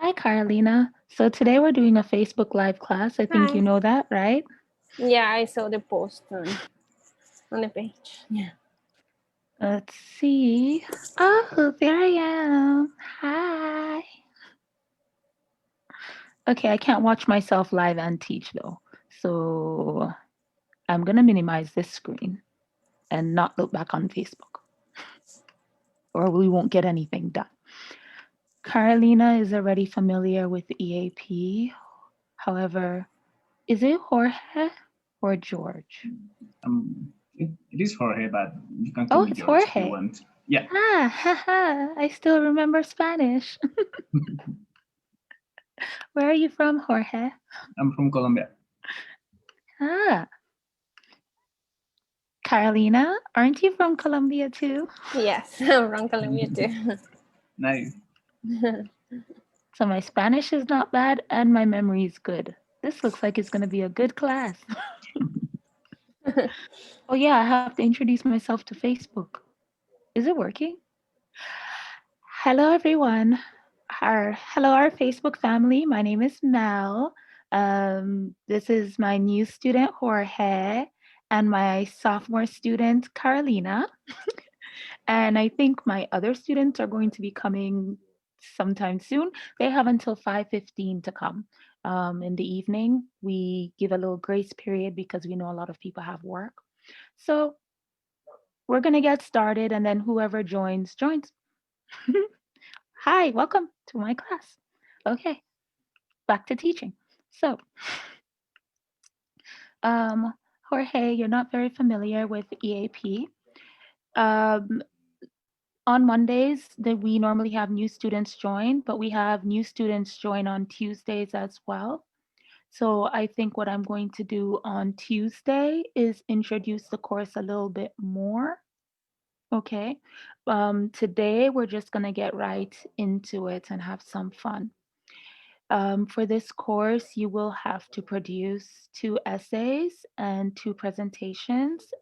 Hi, Carolina. So today we're doing a Facebook Live class. I think Hi. you know that, right? Yeah, I saw the post on the page. Yeah. Let's see. Oh, there I am. Hi. Okay, I can't watch myself live and teach though. So I'm going to minimize this screen and not look back on Facebook, or we won't get anything done. Carolina is already familiar with EAP. However, is it Jorge or George? It is Jorge, but you can call Oh, me it's George if you Jorge. want. Yeah. Haha, I still remember Spanish. Where are you from, Jorge? I'm from Colombia. Ah. Carolina, aren't you from Colombia too? Yes, I'm from Colombia too. Nice. So my Spanish is not bad and my memory is good. This looks like it's going to be a good class. Oh yeah, I have to introduce myself to Facebook. Is it working? Hello everyone. Hello our Facebook family. My name is Mel. This is my new student Jorge and my sophomore student Carolina. And I think my other students are going to be coming sometime soon. They have until 5:15 to come. In the evening, we give a little grace period because we know a lot of people have work. So we're going to get started, and then whoever joins, joins. Hi, welcome to my class. Okay, back to teaching. So, Jorge, you're not very familiar with EAP. Um, on Mondays that we normally have new students join, but we have new students join on Tuesdays as well. So I think what I'm going to do on Tuesday is introduce the course a little bit more. Okay. Today we're just going to get right into it and have some fun. For this course, you will have to produce 2 essays and 2 presentations,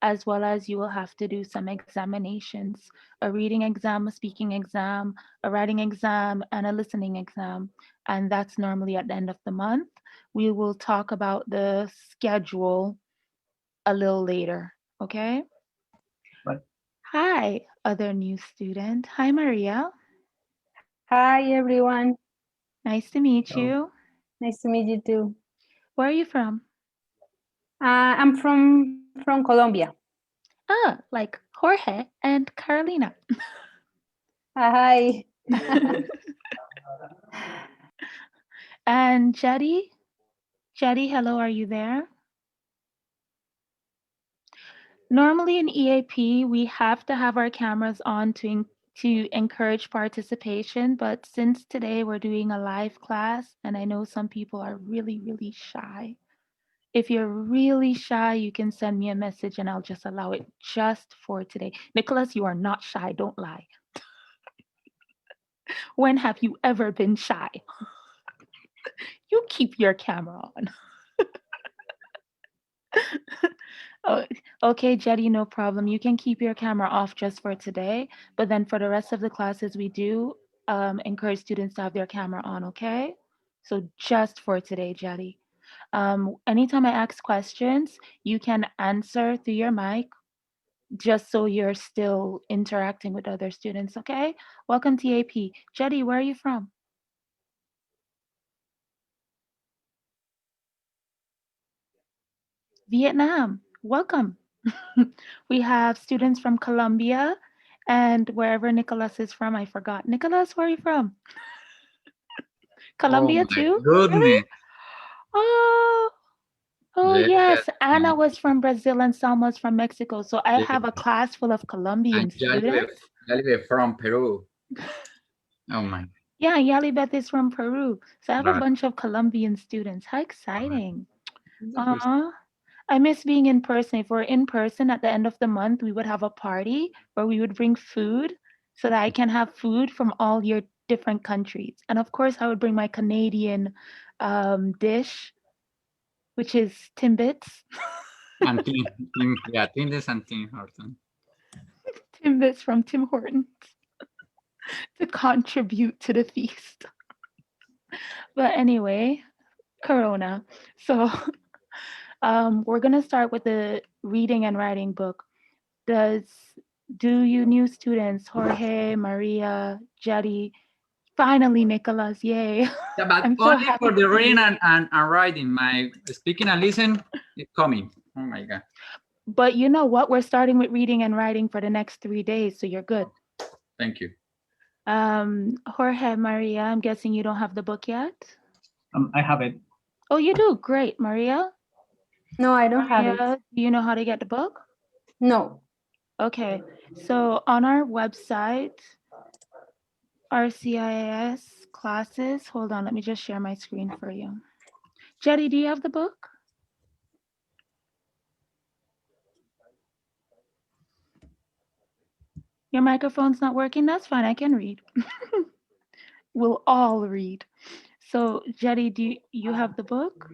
as well as you will have to do some examinations, a reading exam, a speaking exam, a writing exam, and a listening exam. And that's normally at the end of the month. We will talk about the schedule a little later, okay? Right. Hi, other new student. Hi, Maria. Hi, everyone. Nice to meet Hello. you. Nice to meet you too. Where are you from? I'm from Colombia. Ah, like Jorge and Carolina. Hi. And Jetty? Jetty, hello, are you there? Normally in EAP, we have to have our cameras on to encourage participation, but since today we're doing a live class, and I know some people are really, really shy. If you're really shy, you can send me a message and I'll just allow it just for today. Nicholas, you are not shy, don't lie. When have you ever been shy? You keep your camera on. Oh, okay, Jetty, no problem. You can keep your camera off just for today, but then for the rest of the classes, we do encourage students to have their camera on, okay? So just for today, Jetty. Anytime I ask questions, you can answer through your mic, just so you're still interacting with other students, okay? Welcome to AP. Jetty, where are you from? Vietnam. Welcome. We have students from Colombia and wherever Nicholas is from, I forgot. Nicholas, where are you from? Colombia my too? goodness. Really? Oh, Yes, yes. Anna was from Brazil and Salma's from Mexico. So I yes. have a class full of Colombian And students. Yalibe from Peru. Oh my Yeah, Yalibeth is from Peru. So I have a God. bunch of Colombian students. How exciting. That's I miss being in person. If we're in person at the end of the month, we would have a party where we would bring food so that I can have food from all your different countries. And of course, I would bring my Canadian dish, which is Timbits. and Tindes and Tim Horton. Timbits from Tim Hortons to contribute to the feast. But anyway, Corona. So we're gonna start with the reading and writing book. Do you new students, Jorge, Maria, Jetty, finally Nicholas, yay. Yeah, but I'm so only happy for the to see reading you. and writing. My speaking and listen is coming. Oh my God. But you know what? We're starting with reading and writing for the next 3 days, so you're good. Thank you. Jorge, Maria, I'm guessing you don't have the book yet? I have it. Oh, you do? Great. Maria? No, I don't have it. Maria, do you know how to get the book? No. Okay. So on our website, RCIIS classes, hold on, let me just share my screen for you. Jetty, do you have the book? Your microphone's not working? That's fine, I can read. We'll all read. So Jetty, do you have the book?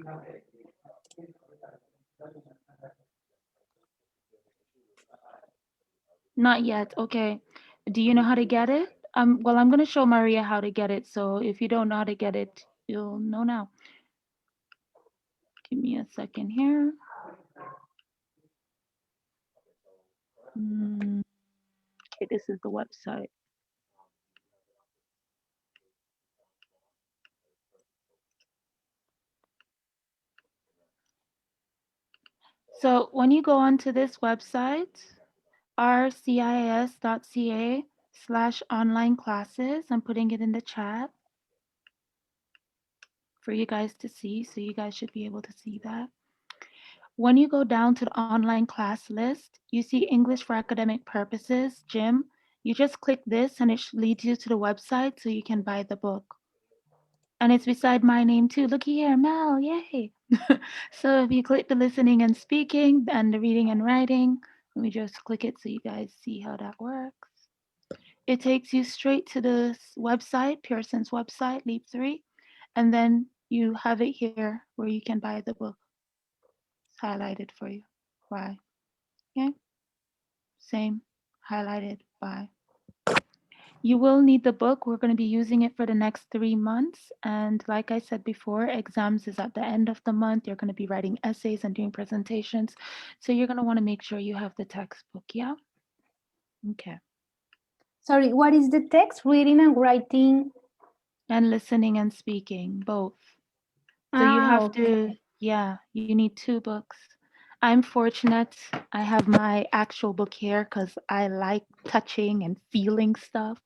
Not yet, okay. Do you know how to get it? Well, I'm gonna show Maria how to get it, so if you don't know how to get it, you'll know now. Give me a second here. Okay, this is the website. So when you go onto this website, rcis.ca/online classes, I'm putting it in the chat for you guys to see, so you guys should be able to see that. When you go down to the online class list, you see English for Academic Purposes, Gym. You just click this and it leads you to the website so you can buy the book. And it's beside my name too. Looky here, Mel, yay. So if you click the listening and speaking and the reading and writing, let me just click it so you guys see how that works. It takes you straight to the website, Pearson's website, Leap 3, and then you have it here where you can buy the book. It's highlighted for you. Why? Okay. Same, highlighted by. You will need the book. We're going to be using it for the next 3 months. And like I said before, exams is at the end of the month. You're going to be writing essays and doing presentations. So you're going to want to make sure you have the textbook. Yeah. Okay. Sorry, what is the text? Reading and writing? And listening and speaking, both. So you have to, yeah, you need 2 books. I'm fortunate. I have my actual book here because I like touching and feeling stuff.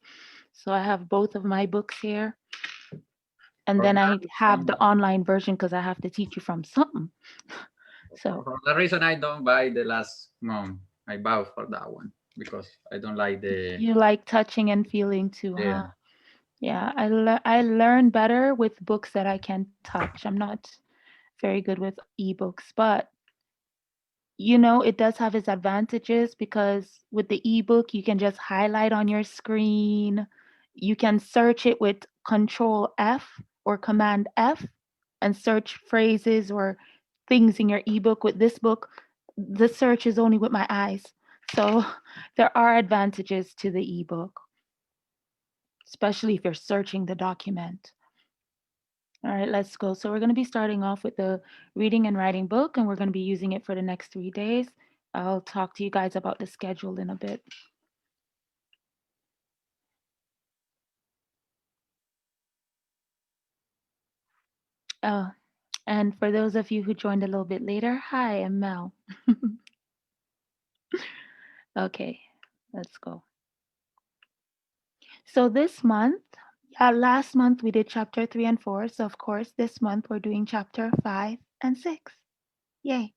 So I have both of my books here. And then I have the online version because I have to teach you from something. So For the reason I don't buy the last month, I bought for that one because I don't like the. you like touching and feeling too, Yeah. huh? Yeah, I learn better with books that I can touch. I'm not very good with ebooks, but you know, it does have its advantages because with the ebook, you can just highlight on your screen. You can search it with Control F or Command F and search phrases or things in your ebook. With this book, the search is only with my eyes. So there are advantages to the ebook, especially if you're searching the document. All right, let's go. So we're going to be starting off with the reading and writing book, and we're going to be using it for the next 3 days. I'll talk to you guys about the schedule in a bit. And for those of you who joined a little bit later, hi, I'm Mel. Okay, let's go. So this month, last month we did chapter 3 and 4. So of course, this month we're doing chapter 5 and 6. Yay.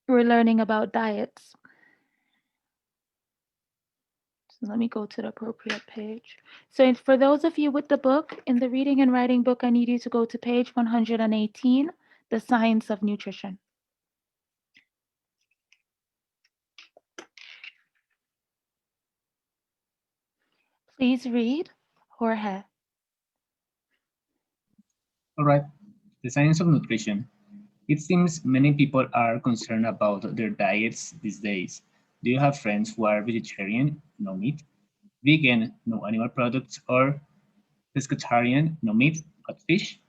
We're learning about diets. So let me go to the appropriate page. So for those of you with the book, in the reading and writing book, I need you to go to page 118, The Science of Nutrition. Please read, Jorge. All right. The science of nutrition. It seems many people are concerned about their diets these days. Do you have friends who are vegetarian, no meat? vegan, no animal products, or pescatarian, no meat but fish?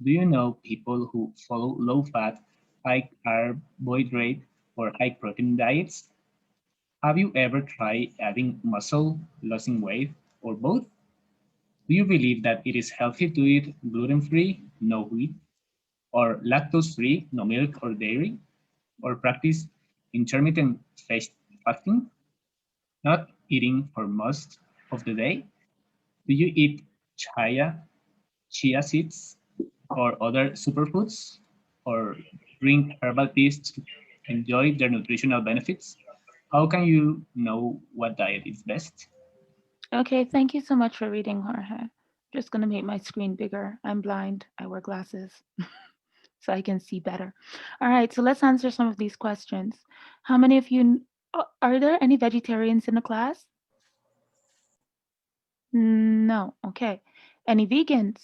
Do you know people who follow low-fat, high carbohydrate, or high protein diets? Have you ever tried adding muscle, losing weight, or both? Do you believe that it is healthy to eat gluten-free, no wheat, or lactose-free, no milk or dairy, or practice intermittent fasting, not eating for most of the day? Do you eat chia seeds, or other superfoods, or drink herbal teas to enjoy their nutritional benefits? How can you know what diet is best? Okay, thank you so much for reading, Jorge. Just gonna make my screen bigger. I'm blind. I wear glasses so I can see better. All right, so let's answer some of these questions. How many of you are there any vegetarians in the class? No. Okay. Any vegans?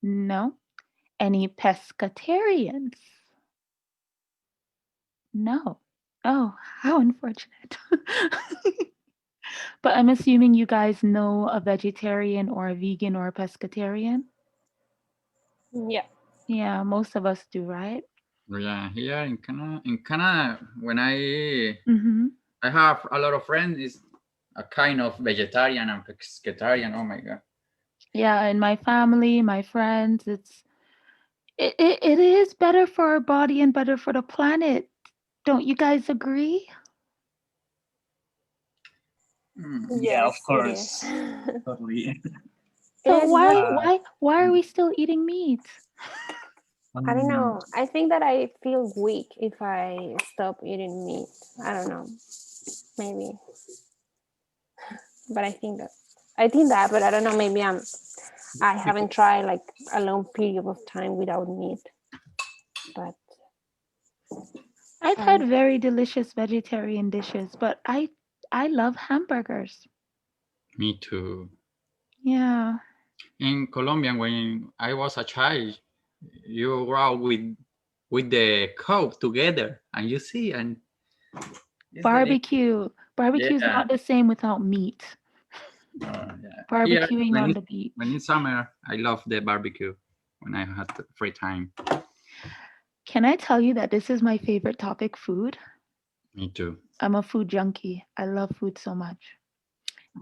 No. Any pescatarians? No. Oh, how unfortunate. But I'm assuming you guys know a vegetarian or a vegan or a pescatarian. Yeah. Yeah, most of us do, right? Yeah, here in Canada, when I Mm-hmm. I have a lot of friends is a kind of vegetarian and pescatarian. Oh my god. Yeah, in my family, my friends, it is better for our body and better for the planet. Don't you guys agree? Yeah, of Yes, it course. is. Totally. So It is, why but Uh, why why are we still eating meat? I don't um, know. I think that I feel weak if I stop eating meat. I don't know. Maybe. But I think that, but I don't know. Maybe I haven't tried like a long period of time without meat. But I've I had very delicious vegetarian dishes, but I love hamburgers. Me too. Yeah. In Colombia, when I was a child, you grow out with the coke together, and you see, and it's delicious. Barbecue. Barbecue is Yeah. not the same without meat. Yeah. Here, Barbecuing when on it the beach. when it's summer, I love the barbecue when I had the free time. Can I tell you that this is my favorite topic, food? Me too. I'm a food junkie. I love food so much.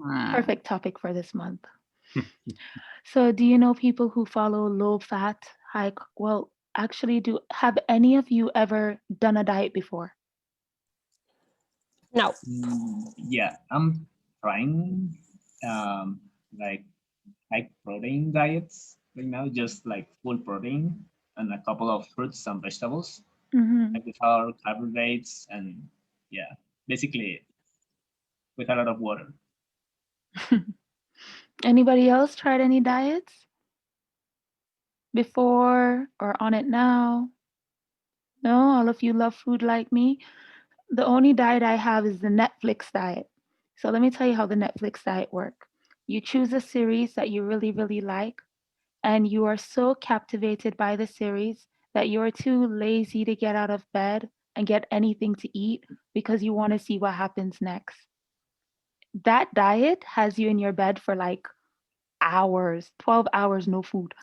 Ah, Perfect topic for this month. So, do you know people who follow low fat, well, actually, have any of you ever done a diet before? no. yeah, I'm trying um, like high protein diets right now, just like full protein and a couple of fruits and vegetables, Hmm. like without carbohydrates and yeah, basically with a lot of water. Anybody else tried any diets before or on it now? No, all of you love food like me. The only diet I have is the Netflix diet. So let me tell you how the Netflix diet works. You choose a series that you really, really like, and you are so captivated by the series that you're too lazy to get out of bed and get anything to eat because you want to see what happens next. That diet has you in your bed for like hours, 12 hours, no food.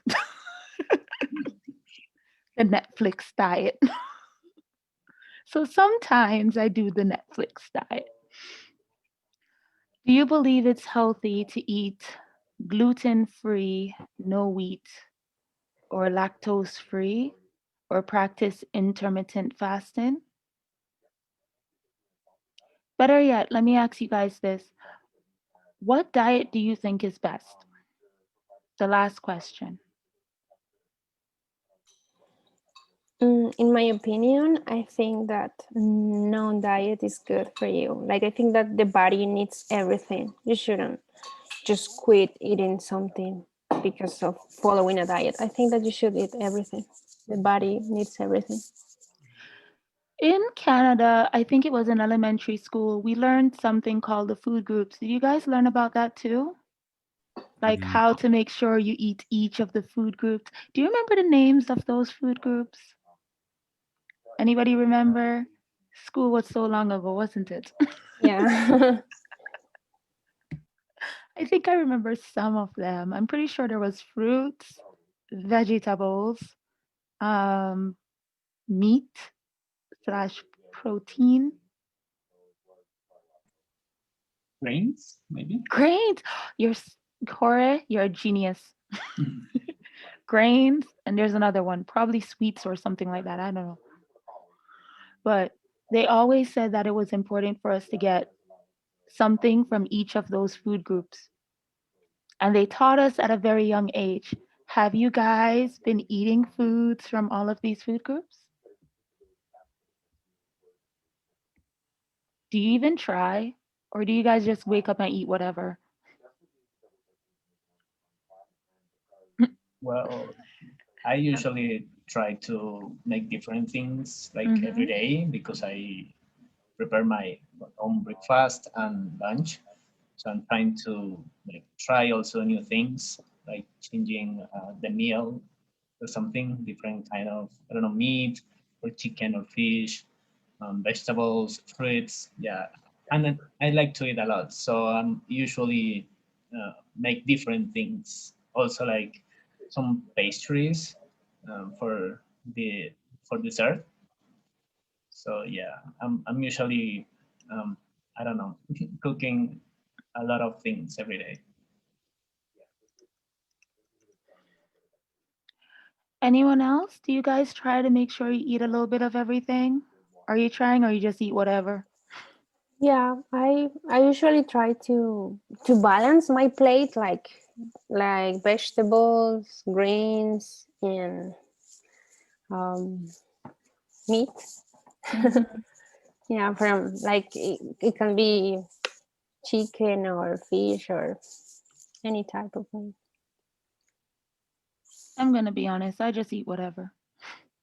The Netflix diet. So sometimes I do the Netflix diet. Do you believe it's healthy to eat gluten free, no wheat, or lactose free, or practice intermittent fasting? Better yet, let me ask you guys this. What diet do you think is best? The last question. In my opinion, I think that no diet is good for you. Like I think that the body needs everything. You shouldn't just quit eating something because of following a diet. I think that you should eat everything. The body needs everything. In Canada, I think it was in elementary school, we learned something called the food groups. Did you guys learn about that too? Like how no. to make sure you eat each of the food groups. Do you remember the names of those food groups? Anybody remember? School was so long ago, wasn't it? Yeah. I think I remember some of them. I'm pretty sure there was fruits, vegetables, um, meat slash protein, Grains, maybe? grains. Jorge, you're a genius. Grains, and there's another one, probably sweets or something like that. I don't know. But they always said that it was important for us to get something from each of those food groups. And they taught us at a very young age. Have you guys been eating foods from all of these food groups? Do you even try? Or do you guys just wake up and eat whatever? Well, I usually try to make different things like every Mhm. day because I prepare my own breakfast and lunch. So I'm trying to like try also new things, like changing the meal or something different kind of, I don't know, meat or chicken or fish, vegetables, fruits. Yeah, and then I like to eat a lot, so I'm usually make different things. Also like some pastries for the for dessert. So yeah, I'm usually I don't know cooking a lot of things every day. Anyone else? Do you guys try to make sure you eat a little bit of everything? Are you trying or you just eat whatever? Yeah, I usually try to balance my plate, like vegetables, grains, and um, meat. Mhm. Yeah, from like it can be chicken or fish or any type of meat. I'm gonna be honest, I just eat whatever.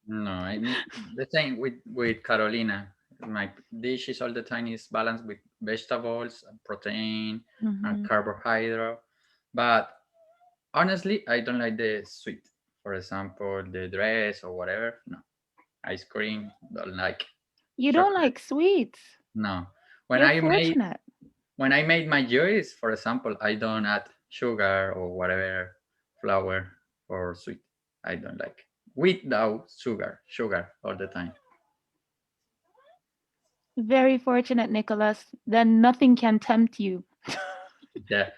No, I mean the same with Carolina. My dishes all the time is balanced with vegetables, and protein, and Mhm. carbohydrate. But honestly, I don't like the sweet. For example, the dress or whatever. No, ice cream. Don't like You don't chocolate. like sweets. No. When You're I made fortunate. when I made my juice, for example, I don't add sugar or whatever flour or sweet. I don't like without sugar all the time. Very fortunate, Nicholas. Then nothing can tempt you. Yeah.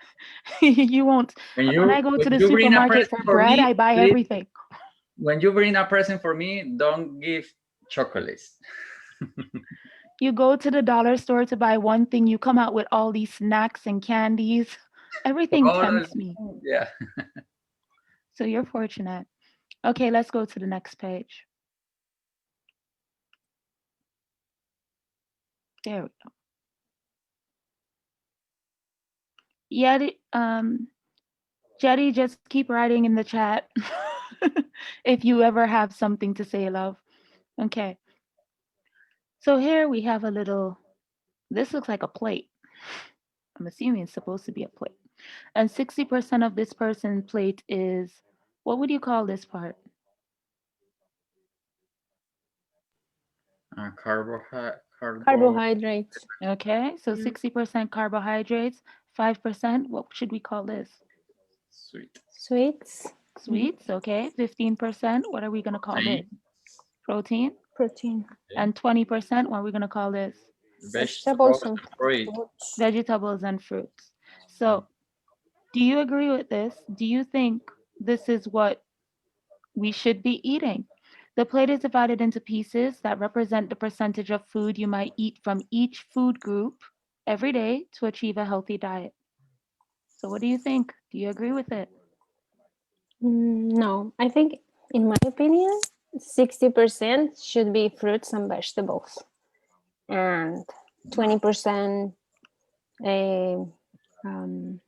You won't. When I go to When the you bring a supermarket for present for bread, me, I buy please, everything. when you bring a present for me, don't give chocolates. You go to the dollar store to buy one thing, you come out with all these snacks and candies. Everything All, tempts me. yeah. So you're fortunate. Okay, let's go to the next page. There we go. Yeti, Jetty, just keep writing in the chat if you ever have something to say, love. Okay. So here we have a little, this looks like a plate. I'm assuming it's supposed to be a plate. And 60% of this person's plate is, what would you call this part? Carbohydrates. Okay, so Yeah. 60% carbohydrates, 5%, what should we call this? Sweet. Sweets. Sweets, okay. 15%, what are we gonna call this? Protein. Protein. Protein. And 20%, what are we gonna call this? Vegetables Vegetables and and fruit. fruits. Vegetables and fruits. So do you agree with this? Do you think this is what we should be eating? The plate is divided into pieces that represent the percentage of food you might eat from each food group every day to achieve a healthy diet. So what do you think? Do you agree with it? No, I think, in my opinion, 60% should be fruits and vegetables, and 20% uh, um,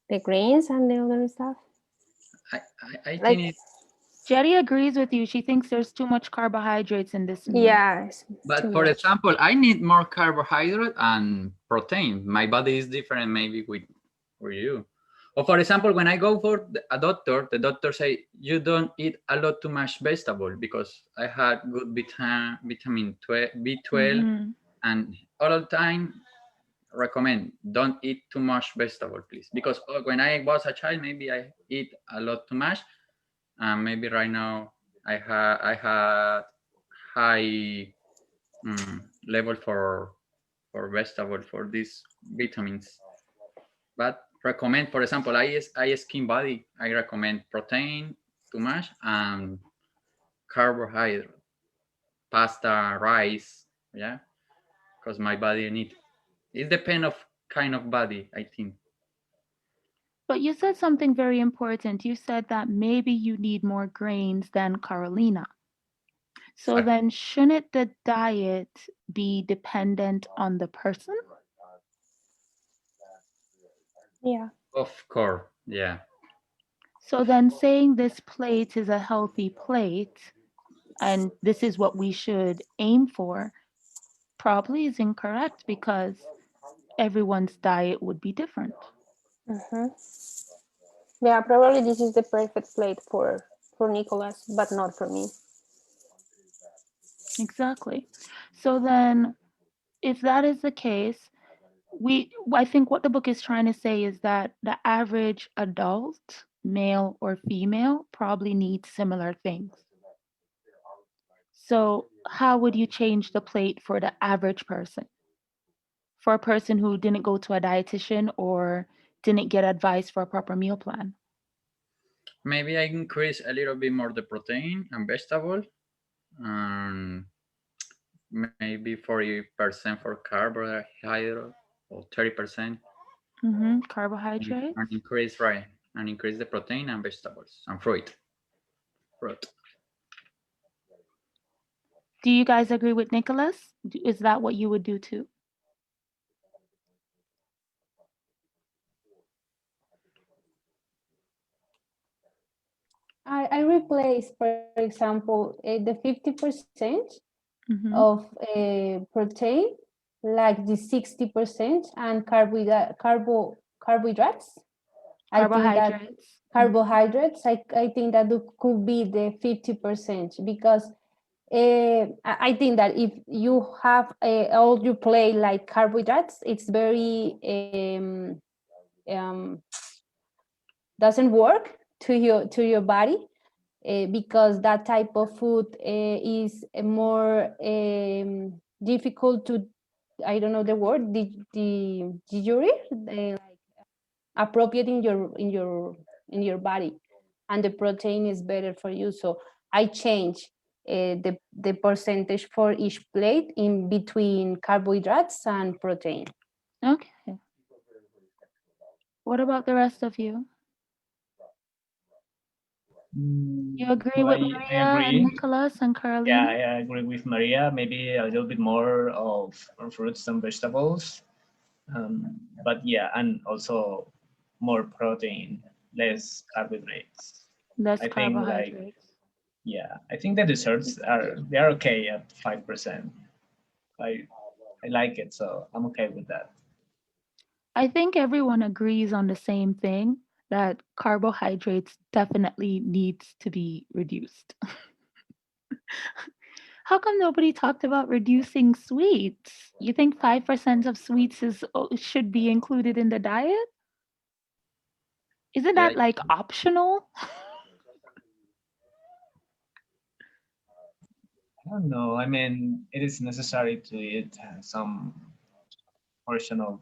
the grains and the other stuff. I Like, think it, Jerry agrees with you. She thinks there's too much carbohydrates in this meal. yeah, it's too but for much. example, I need more carbohydrate and protein. My body is different maybe with for you. Or for example, when I go for a doctor, the doctor say you don't eat a lot too much vegetable because I had good vitamin 12, B12, Mhm. and all the time recommend don't eat too much vegetable, please, because when I was a child, maybe I eat a lot too much, and maybe right now I had high level for vegetable for these vitamins. But recommend, for example, I skin body, I recommend protein too much and carbohydrate, pasta, rice, yeah, because my body need. It depends of kind of body, I think. But you said something very important. You said that maybe you need more grains than Carolina. So Exactly. then shouldn't the diet be dependent on the person? Yeah. Of course, yeah. So then saying this plate is a healthy plate and this is what we should aim for probably is incorrect because everyone's diet would be different. Mm-hmm. Yeah, probably this is the perfect plate for Nicholas, but not for me. Exactly. So then if that is the case, I think what the book is trying to say is that the average adult, male or female, probably needs similar things. So how would you change the plate for the average person? For a person who didn't go to a dietitian or didn't get advice for a proper meal plan? Maybe I increase a little bit more the protein and vegetable, and maybe 40% for carbohydrate or 30%, Carbohydrates. and increase right and increase the protein and vegetables and fruit. Do you guys agree with Nicholas? Is that what you would do too? I replace, for example, the 50% Hmm. of protein, like the 60%, and carbohydrates. I think that Carbohydrates. carbohydrates, I think that could be the 50%, because I think that if you have all you play like carbohydrates, it's very um, doesn't work to your body, because that type of food is more difficult to, I don't know the word, the digest, like appropriate in your body, and the protein is better for you. So I change the percentage for each plate in between carbohydrates and protein. Okay. What about the rest of you? You agree Well, with I Maria and agree. Nicholas and Yeah, Carolina? I agree with Maria. Maybe a little bit more of fruits and vegetables. But yeah, and also more protein, less carbohydrates. Less I think like, carbohydrates. yeah, I think the desserts they're okay at 5%. I like it, so I'm okay with that. I think everyone agrees on the same thing that carbohydrates definitely needs to be reduced. How come nobody talked about reducing sweets? You think 5% of sweets should be included in the diet? Isn't Yeah, that like optional? I don't know. I mean, it is necessary to eat some portion of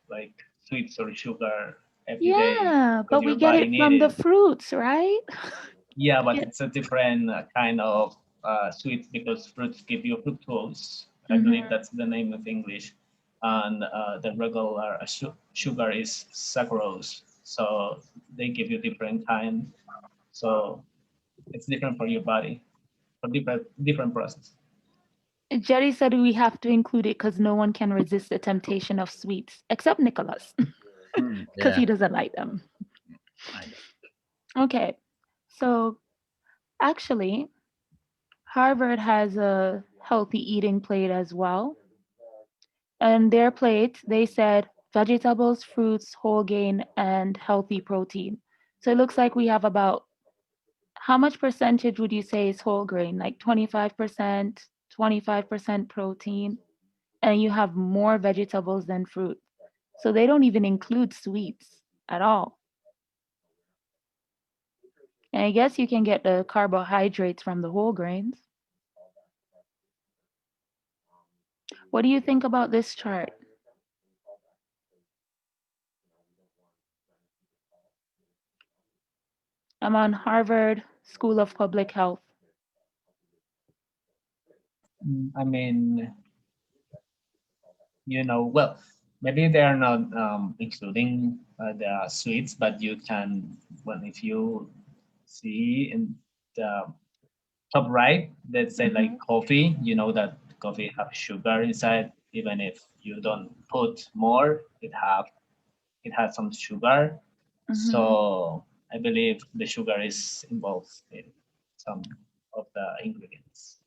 like sweets or sugar every day Yeah, because but we your get body it need from the it. fruits, right? Yeah, We but get it's a different kind of sweets because fruits give you fructose. I believe Mhm. that's the name of English, and the regular sugar is saccharose. So they give you different kind. So it's different for your body, for different process. Jerry said we have to include it because no one can resist the temptation of sweets except Nicholas because yeah. he doesn't like them. I know. Okay, so actually, Harvard has a healthy eating plate as well. And their plate, they said vegetables, fruits, whole grain, and healthy protein. So it looks like we have about how much percentage would you say is whole grain? Like 25%, 25% protein, and you have more vegetables than fruit. So they don't even include sweets at all. And I guess you can get the carbohydrates from the whole grains. What do you think about this chart? I'm on Harvard School of Public Health. I mean, well, maybe they are not including the sweets, but you can, well, if you see in the top right, let's say like coffee, you know that coffee have sugar inside, even if you don't put more, it has some sugar. So I believe the sugar is involved in some of the ingredients.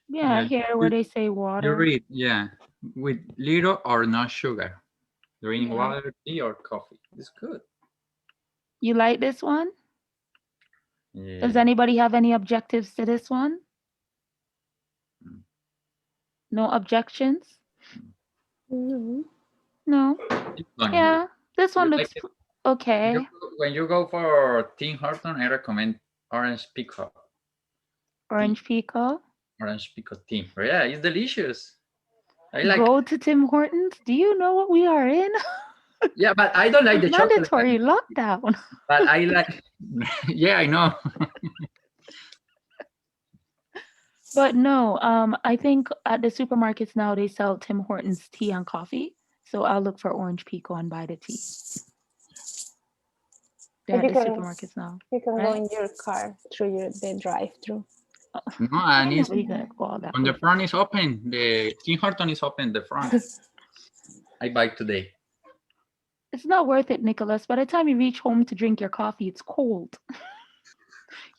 Yeah, here where they say You water. read, yeah, with little or no sugar. Drink Yeah. water, tea, or coffee. It's good. You like this one? Yeah. Does anybody have any objectives to this one? No objections? No. No. It's fun. Yeah, this one You looks like it? okay. When you go for Tim Horton, I recommend orange pico. Orange pico. Orange pico tea. Yeah, it's delicious. I like. Go to Tim Hortons. Do you know what we are in? Yeah, but I don't like the chocolate. Mandatory lockdown. But I like. Yeah, I know. But no, I think at the supermarkets now they sell Tim Hortons tea and coffee. So I'll look for orange pico and buy the tea. They're at the supermarkets now. You can go right? in your car through the drive-through. No, and it's We could go all that on the way. front is open. The Tim Horton is open. The front. I buy today. It's not worth it, Nicholas. By the time you reach home to drink your coffee, it's cold.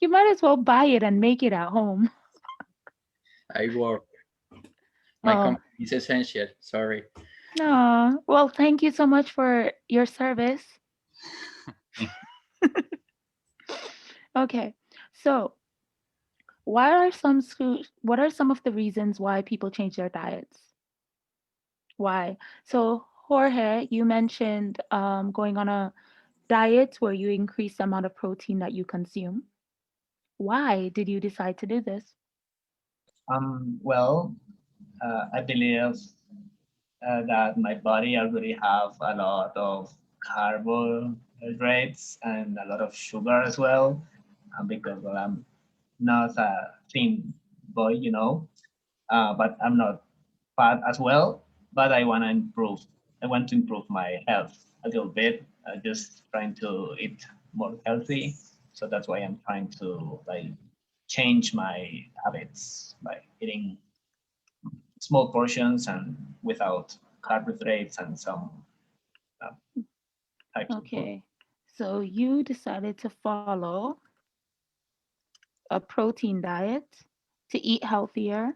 You might as well buy it and make it at home. I work. My company is essential. Sorry. No. Well, thank you so much for your service. Okay. So, what are some of the reasons why people change their diets? Why? So, Jorge, you mentioned going on a diet where you increase the amount of protein that you consume. Why did you decide to do this? Well, I believe that my body already have a lot of carbohydrates and a lot of sugar as well, because well, I'm not a thin boy, but I'm not fat as well. But I want to improve. I want to improve my health a little bit. Just trying to eat more healthy. So that's why I'm trying to change my habits by eating small portions and without carbohydrates and some types of food. Okay. So you decided to follow a protein diet to eat healthier.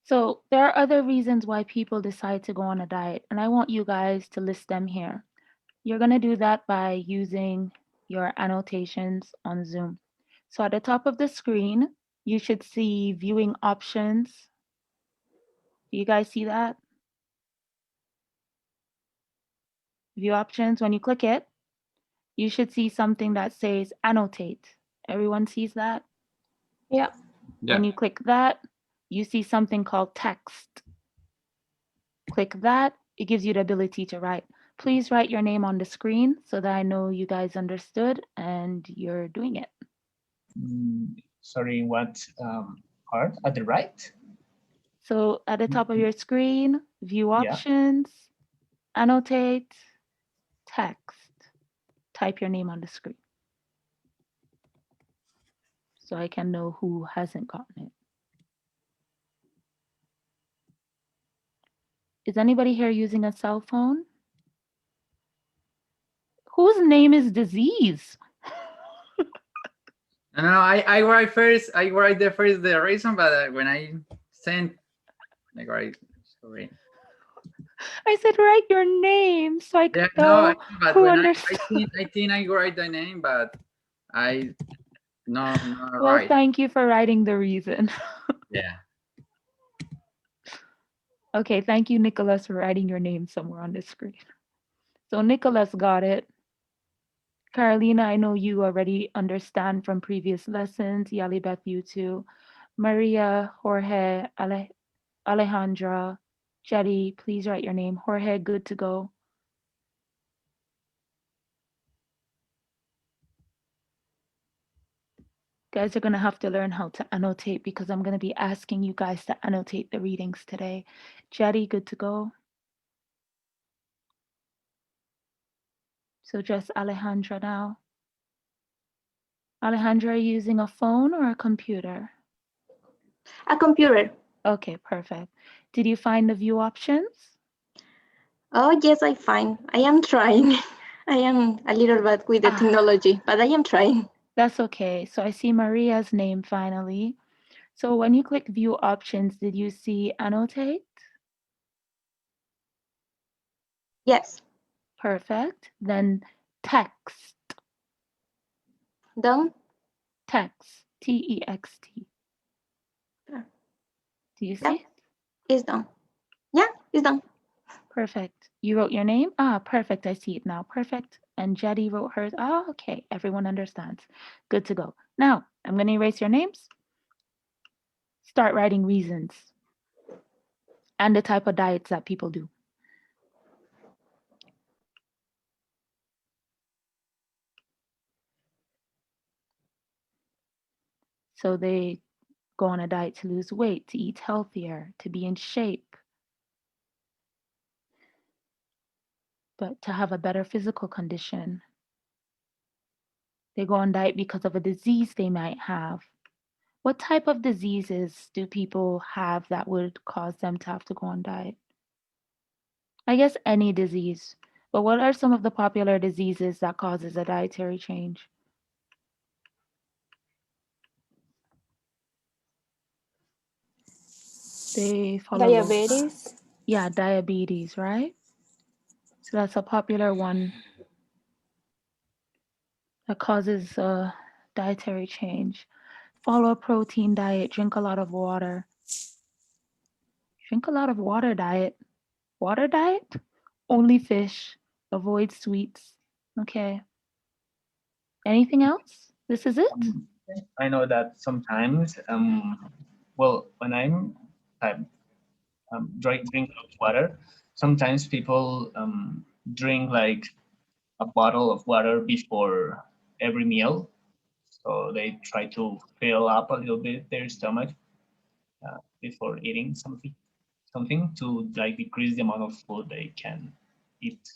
So there are other reasons why people decide to go on a diet, and I want you guys to list them here. You're going to do that by using your annotations on Zoom. So at the top of the screen, you should see viewing options. Do you guys see that? View options. When you click it, you should see something that says annotate. Everyone sees that? Yeah. When you click that, you see something called text. Click that, it gives you the ability to write. Please write your name on the screen so that I know you guys understood and you're doing it. Sorry, what part? At the right? So at the top of your screen, view options, annotate, text. Type your name on the screen so I can know who hasn't gotten it. Is anybody here using a cell phone? Whose name is disease? No, I write first. I write the reason, but when I send, I write. Sorry. I said write your name so I could know but who when understood. I think I write the name, but I no Well, right. thank you for writing the reason. Yeah. Okay, thank you, Nicholas, for writing your name somewhere on the screen. So Nicholas got it. Carolina, I know you already understand from previous lessons. Yalibeth, you too. Maria, Jorge, Alejandra, Jetty, please write your name. Jorge, good to go. Guys are going to have to learn how to annotate because I'm going to be asking you guys to annotate the readings today. Jetty, good to go. So just Alejandra now. Alejandra, are you using a phone or a computer? A computer. Okay, perfect. Did you find the view options? Oh, yes, I find. I am trying. I am a little bad with the technology, but I am trying. That's okay. So I see Maria's name finally. So when you click view options, did you see annotate? Yes. Perfect. Then text. Done. Text. T-E-X-T. Yeah. Do you Yeah. see it? It's done. Yeah, it's done. Perfect. You wrote your name? Ah, perfect. I see it now. Perfect. And Jetty wrote hers. Ah, okay. Everyone understands. Good to go. Now, I'm going to erase your names. Start writing reasons and the type of diets that people do. So they go on a diet to lose weight, to eat healthier, to be in shape, but to have a better physical condition. They go on diet because of a disease they might have. What type of diseases do people have that would cause them to have to go on diet? I guess any disease. But what are some of the popular diseases that causes a dietary change? They follow Diabetes. Yeah, diabetes, right? So that's a popular one that causes a dietary change. Follow a protein diet, drink a lot of water. Drink a lot of water diet. Water diet? Only fish. Avoid sweets. Okay. Anything else? This is it? I know that sometimes, well, when I'm drink water, sometimes people drink like a bottle of water before every meal. So they try to fill up a little bit their stomach before eating something to like decrease the amount of food they can eat.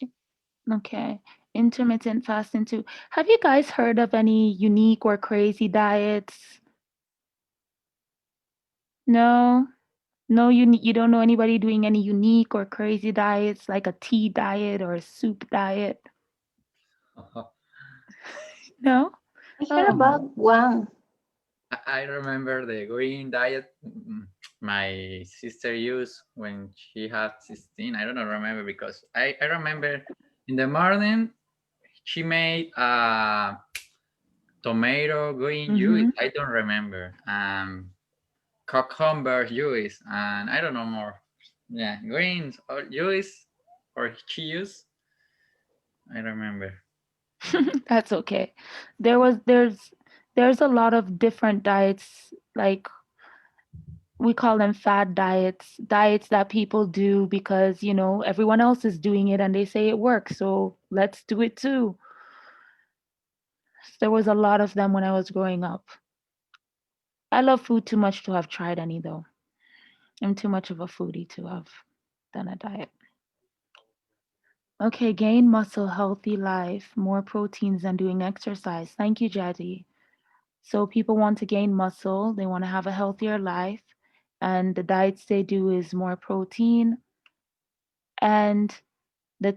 Okay. Intermittent fasting too. Have you guys heard of any unique or crazy diets? No? No, you don't know anybody doing any unique or crazy diets like a tea diet or a soup diet? No? I heard about one. I remember the green diet my sister used when she had 16. I don't know, remember because I remember in the morning she made tomato green juice. I don't remember. Cucumber juice, and I don't know more. Yeah, greens or juice or cheese. I remember. That's okay. There's a lot of different diets, like we call them fad diets that people do because, everyone else is doing it and they say it works, so let's do it too. There was a lot of them when I was growing up. I love food too much to have tried any though. I'm too much of a foodie to have done a diet. Okay, gain muscle, healthy life, more proteins than doing exercise. Thank you, Jadi. So people want to gain muscle, they want to have a healthier life, and the diets they do is more protein. And the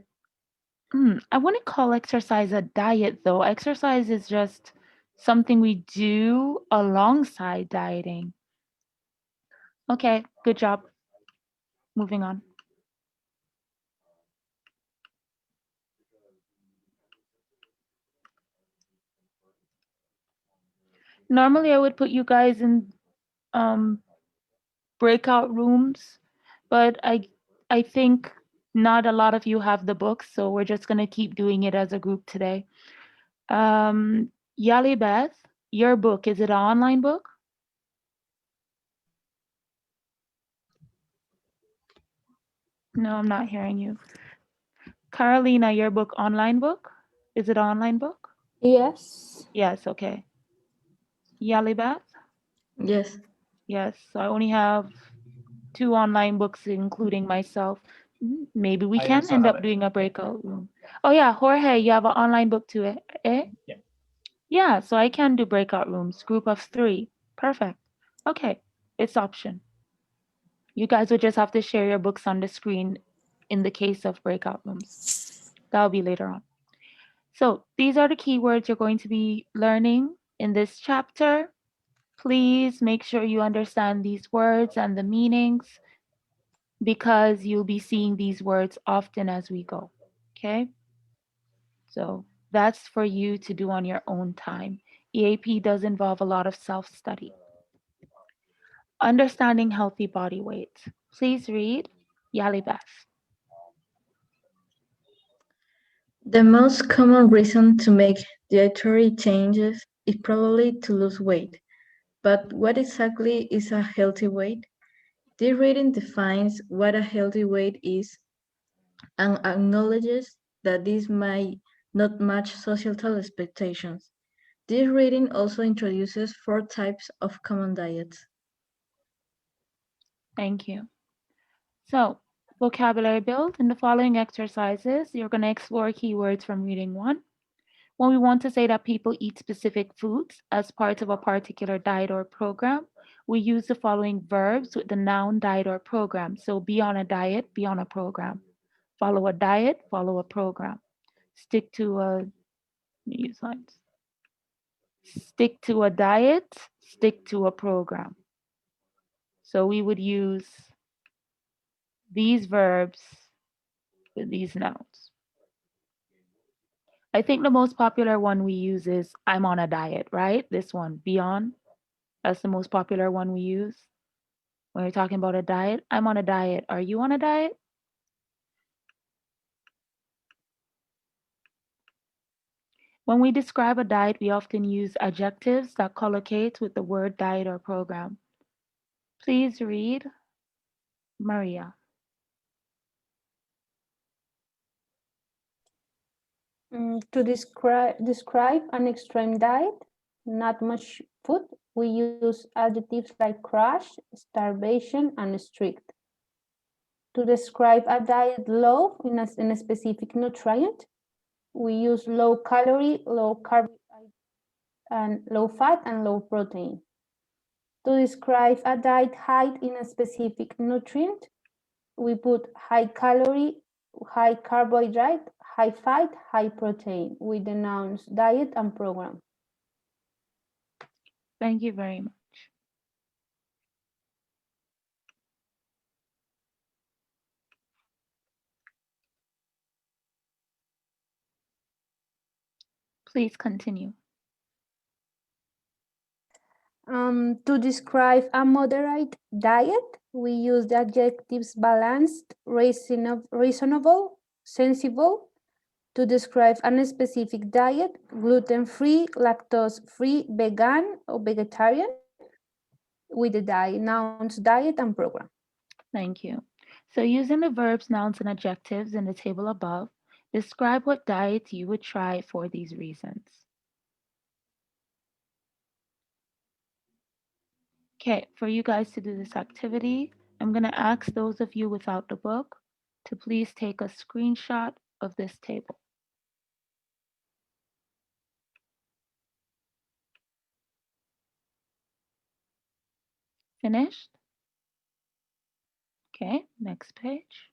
I wouldn't call exercise a diet though. Exercise is just something we do alongside dieting. Okay, good job. Moving on. Normally I would put you guys in breakout rooms, but I think not a lot of you have the books, so we're just gonna keep doing it as a group today. Yali Beth, your book, is it an online book? No, I'm not hearing you. Carolina, your book, online book? Is it an online book? Yes. Yes, okay. Yali Beth? Yes. Yes, so I only have 2 online books, including myself. Maybe we I can also end have up it. doing a breakout room. Oh yeah, Jorge, you have an online book too, eh? Yeah. Yeah, so I can do breakout rooms, group of 3. Perfect. Okay, it's option. You guys would just have to share your books on the screen in the case of breakout rooms. That'll be later on. So these are the keywords you're going to be learning in this chapter. Please make sure you understand these words and the meanings because you'll be seeing these words often as we go. Okay? So that's for you to do on your own time. EAP does involve a lot of self study. Understanding healthy body weight. Please read Yalibeth. The most common reason to make dietary changes is probably to lose weight. But what exactly is a healthy weight? This reading defines what a healthy weight is and acknowledges that this might not match societal expectations. This reading also introduces 4 types of common diets. Thank you. So, vocabulary build. In the following exercises, you're going to explore keywords from reading 1. When we want to say that people eat specific foods as part of a particular diet or program, we use the following verbs with the noun diet or program. So be on a diet, be on a program. Follow a diet, follow a program. Stick to a use lines. Stick to a diet, stick to a program. So we would use these verbs with these nouns. I think the most popular one we use is I'm on a diet, right? This one, be on. That's the most popular one we use when we're talking about a diet. I'm on a diet. Are you on a diet? When we describe a diet, we often use adjectives that collocate with the word diet or program. Please read Maria. To describe an extreme diet, not much food, we use adjectives like crash, starvation, and strict. To describe a diet low in a specific nutrient, we use low calorie, low carb, and low fat and low protein. To describe a diet high in a specific nutrient, we put high calorie, high carbohydrate, high fat, high protein with the nouns diet and program. Thank you very much. Please continue. To describe a moderate diet, we use the adjectives balanced, reasonable, sensible. To describe a specific diet, gluten-free, lactose-free, vegan, or vegetarian, with the nouns diet and program. Thank you. So using the verbs, nouns, and adjectives in the table above, describe what diet you would try for these reasons. Okay, for you guys to do this activity, I'm going to ask those of you without the book to please take a screenshot of this table. Finished? Okay, next page.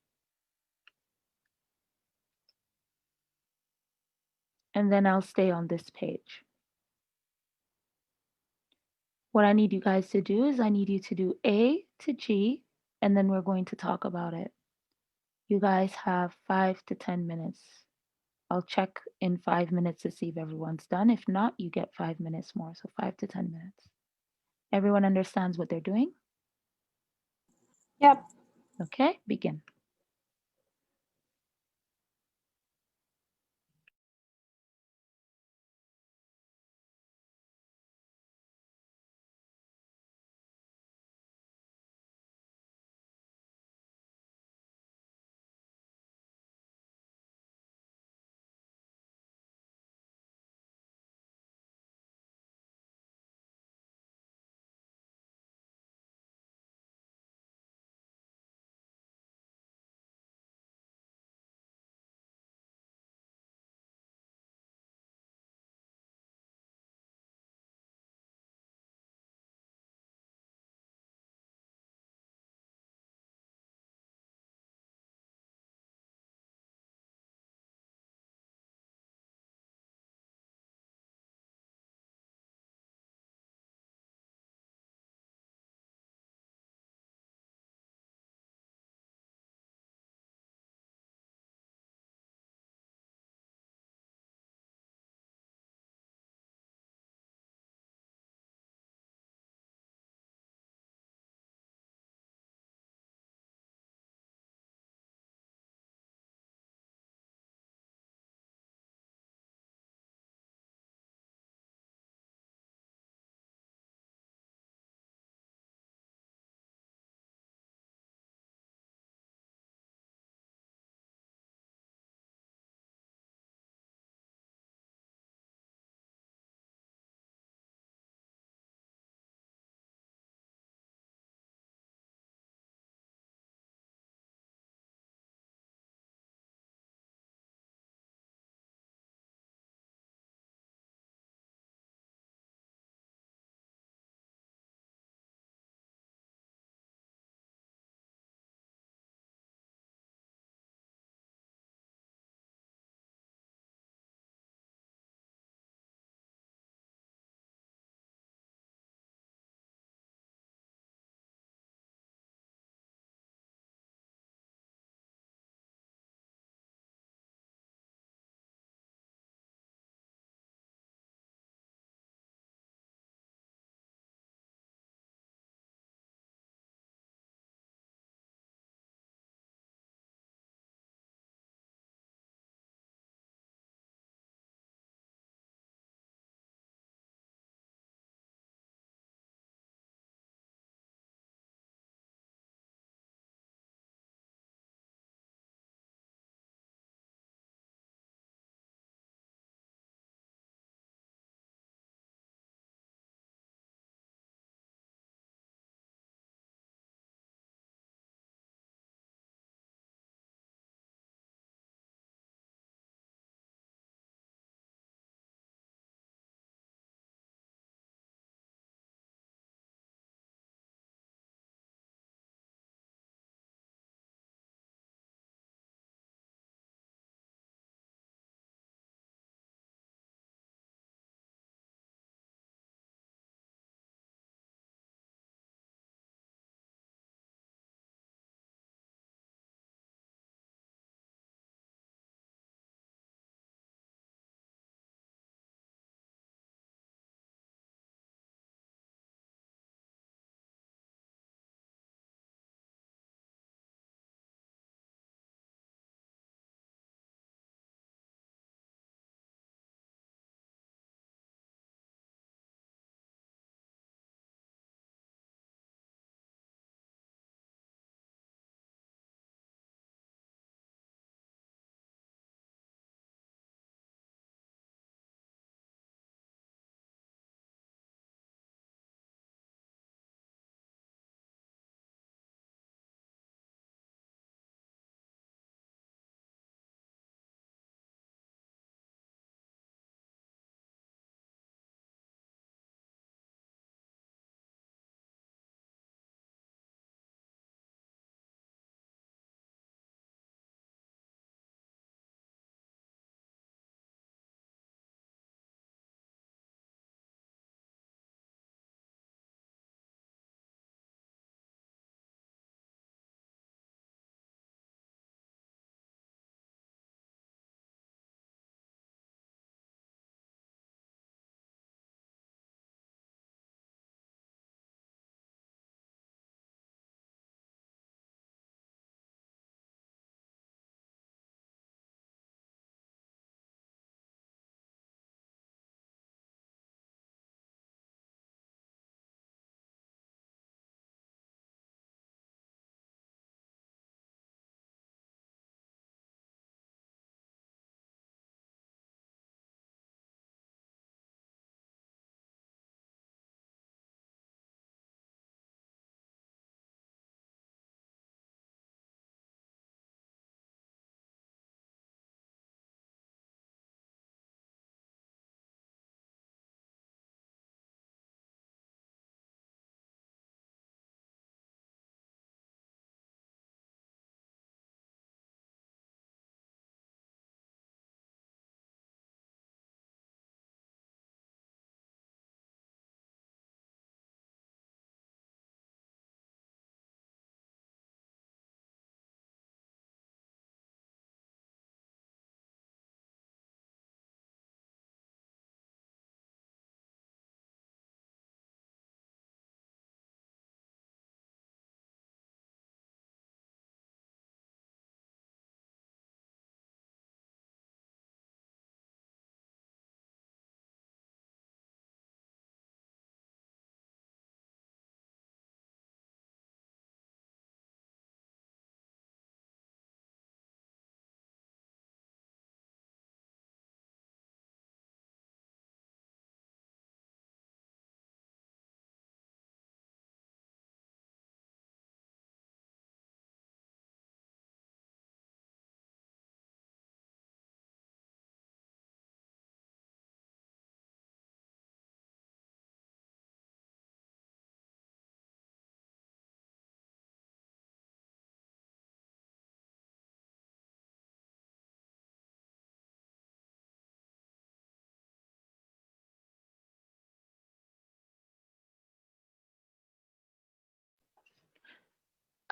And then I'll stay on this page. What I need you guys to do is I need you to do A to G, and then we're going to talk about it. You guys have 5 to 10 minutes. I'll check in 5 minutes to see if everyone's done. If not, you get 5 minutes more, so 5 to 10 minutes. Everyone understands what they're doing? Yep. Okay, begin.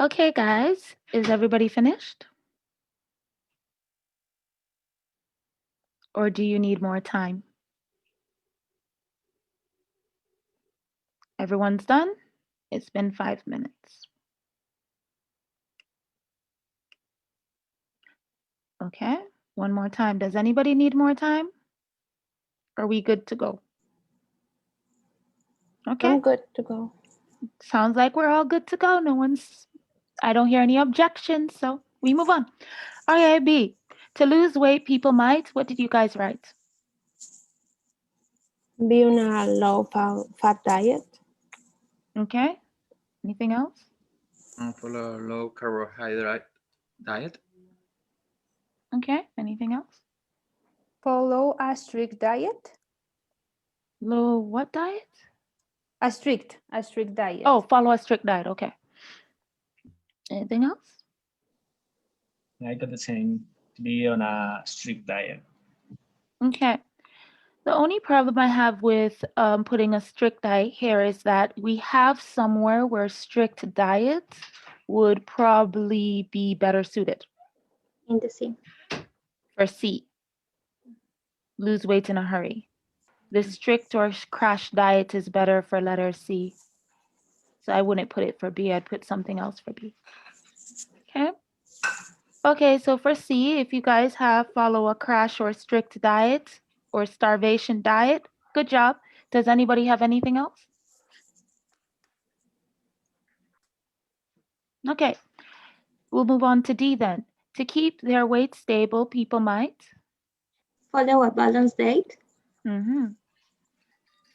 Okay, guys, is everybody finished? Or do you need more time? Everyone's done? It's been 5 minutes. Okay, one more time. Does anybody need more time? Are we good to go? Okay, I'm good to go. sounds like we're all good to go. I don't hear any objections, so we move on. RAB, to lose weight, people might. What did you guys write? Be on a low fat diet. Okay, anything else? Follow low carbohydrate diet. Okay, anything else? Follow a strict diet. Low what diet? A strict diet. Oh, follow a strict diet. Okay. Anything else? I got the same, to be on a strict diet. Okay. The only problem I have with putting a strict diet here is that we have somewhere where strict diets would probably be better suited. In the sea. For C, lose weight in a hurry. The strict or crash diet is better for letter C. So I wouldn't put it for B, I'd put something else for B. Okay. Okay, so for C, if you guys have follow a crash or strict diet or starvation diet, good job. Does anybody have anything else? Okay, we'll move on to D then. To keep their weight stable, people might Follow a balanced diet.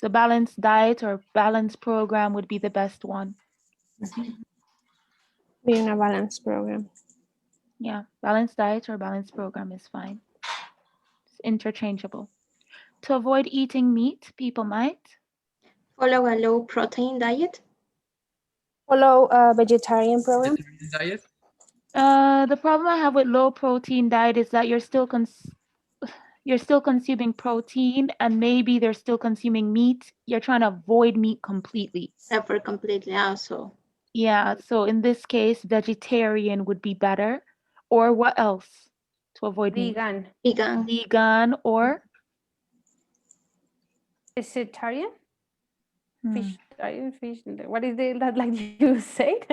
The balanced diet or balanced program would be the best one. Be on a balanced program. Yeah, balanced diet or balanced program is fine. It's interchangeable. To avoid eating meat, people might Follow a low protein diet. Follow a vegetarian program. Diet. The problem I have with low protein diet is that you're still consuming protein and maybe they're still consuming meat. You're trying to avoid meat completely. Separate completely also. Yeah, so in this case, vegetarian would be better. Or what else to avoid meat? Vegan. Vegan. Vegan or Vegetarian. Hmm. Fish. What is that like you said?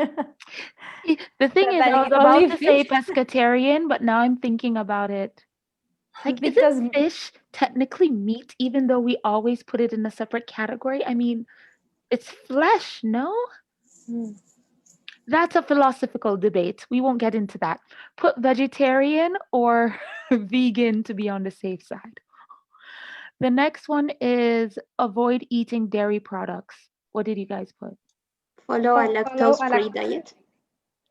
The thing is, Like I was only about to say fish? pescatarian, but now I'm thinking about it. Like, Because isn't fish technically meat, even though we always put it in a separate category? I mean, it's flesh, no? That's a philosophical debate. We won't get into that. Put vegetarian or vegan to be on the safe side. The next one is avoid eating dairy products. What did you guys put? Follow a Follow a lactose-free diet.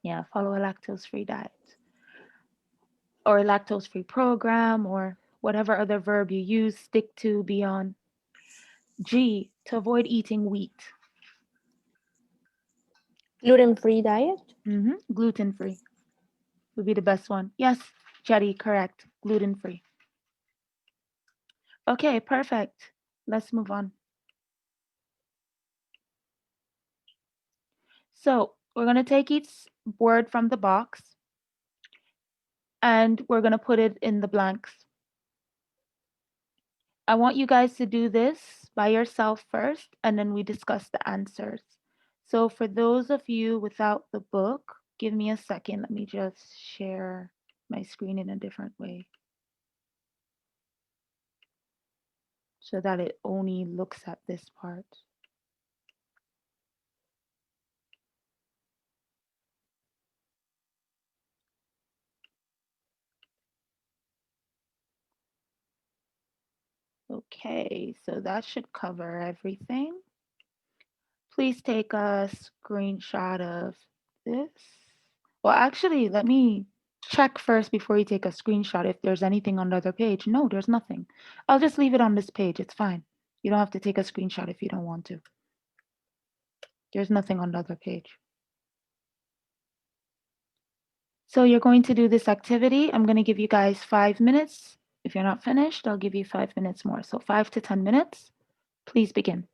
Yeah, follow a lactose-free diet. Or a lactose-free program or whatever other verb you use, stick to, be on. G, to avoid eating wheat. Gluten-free diet. Gluten-free would be the best one. Yes, Jetty, correct. Gluten-free. Okay, perfect. Let's move on. So we're going to take each word from the box and we're going to put it in the blanks. I want you guys to do this by yourself first, and then we discuss the answers. So for those of you without the book, give me a second. Let me just share my screen in a different way so that it only looks at this part. Okay, so that should cover everything. Please take a screenshot of this. Well, actually, let me check first before you take a screenshot if there's anything on the other page. No, there's nothing. I'll just leave it on this page. It's fine. You don't have to take a screenshot if you don't want to. There's nothing on the other page. So you're going to do this activity. I'm going to give you guys 5 minutes. If you're not finished, I'll give you 5 minutes more. So 5 to 10 minutes. Please begin.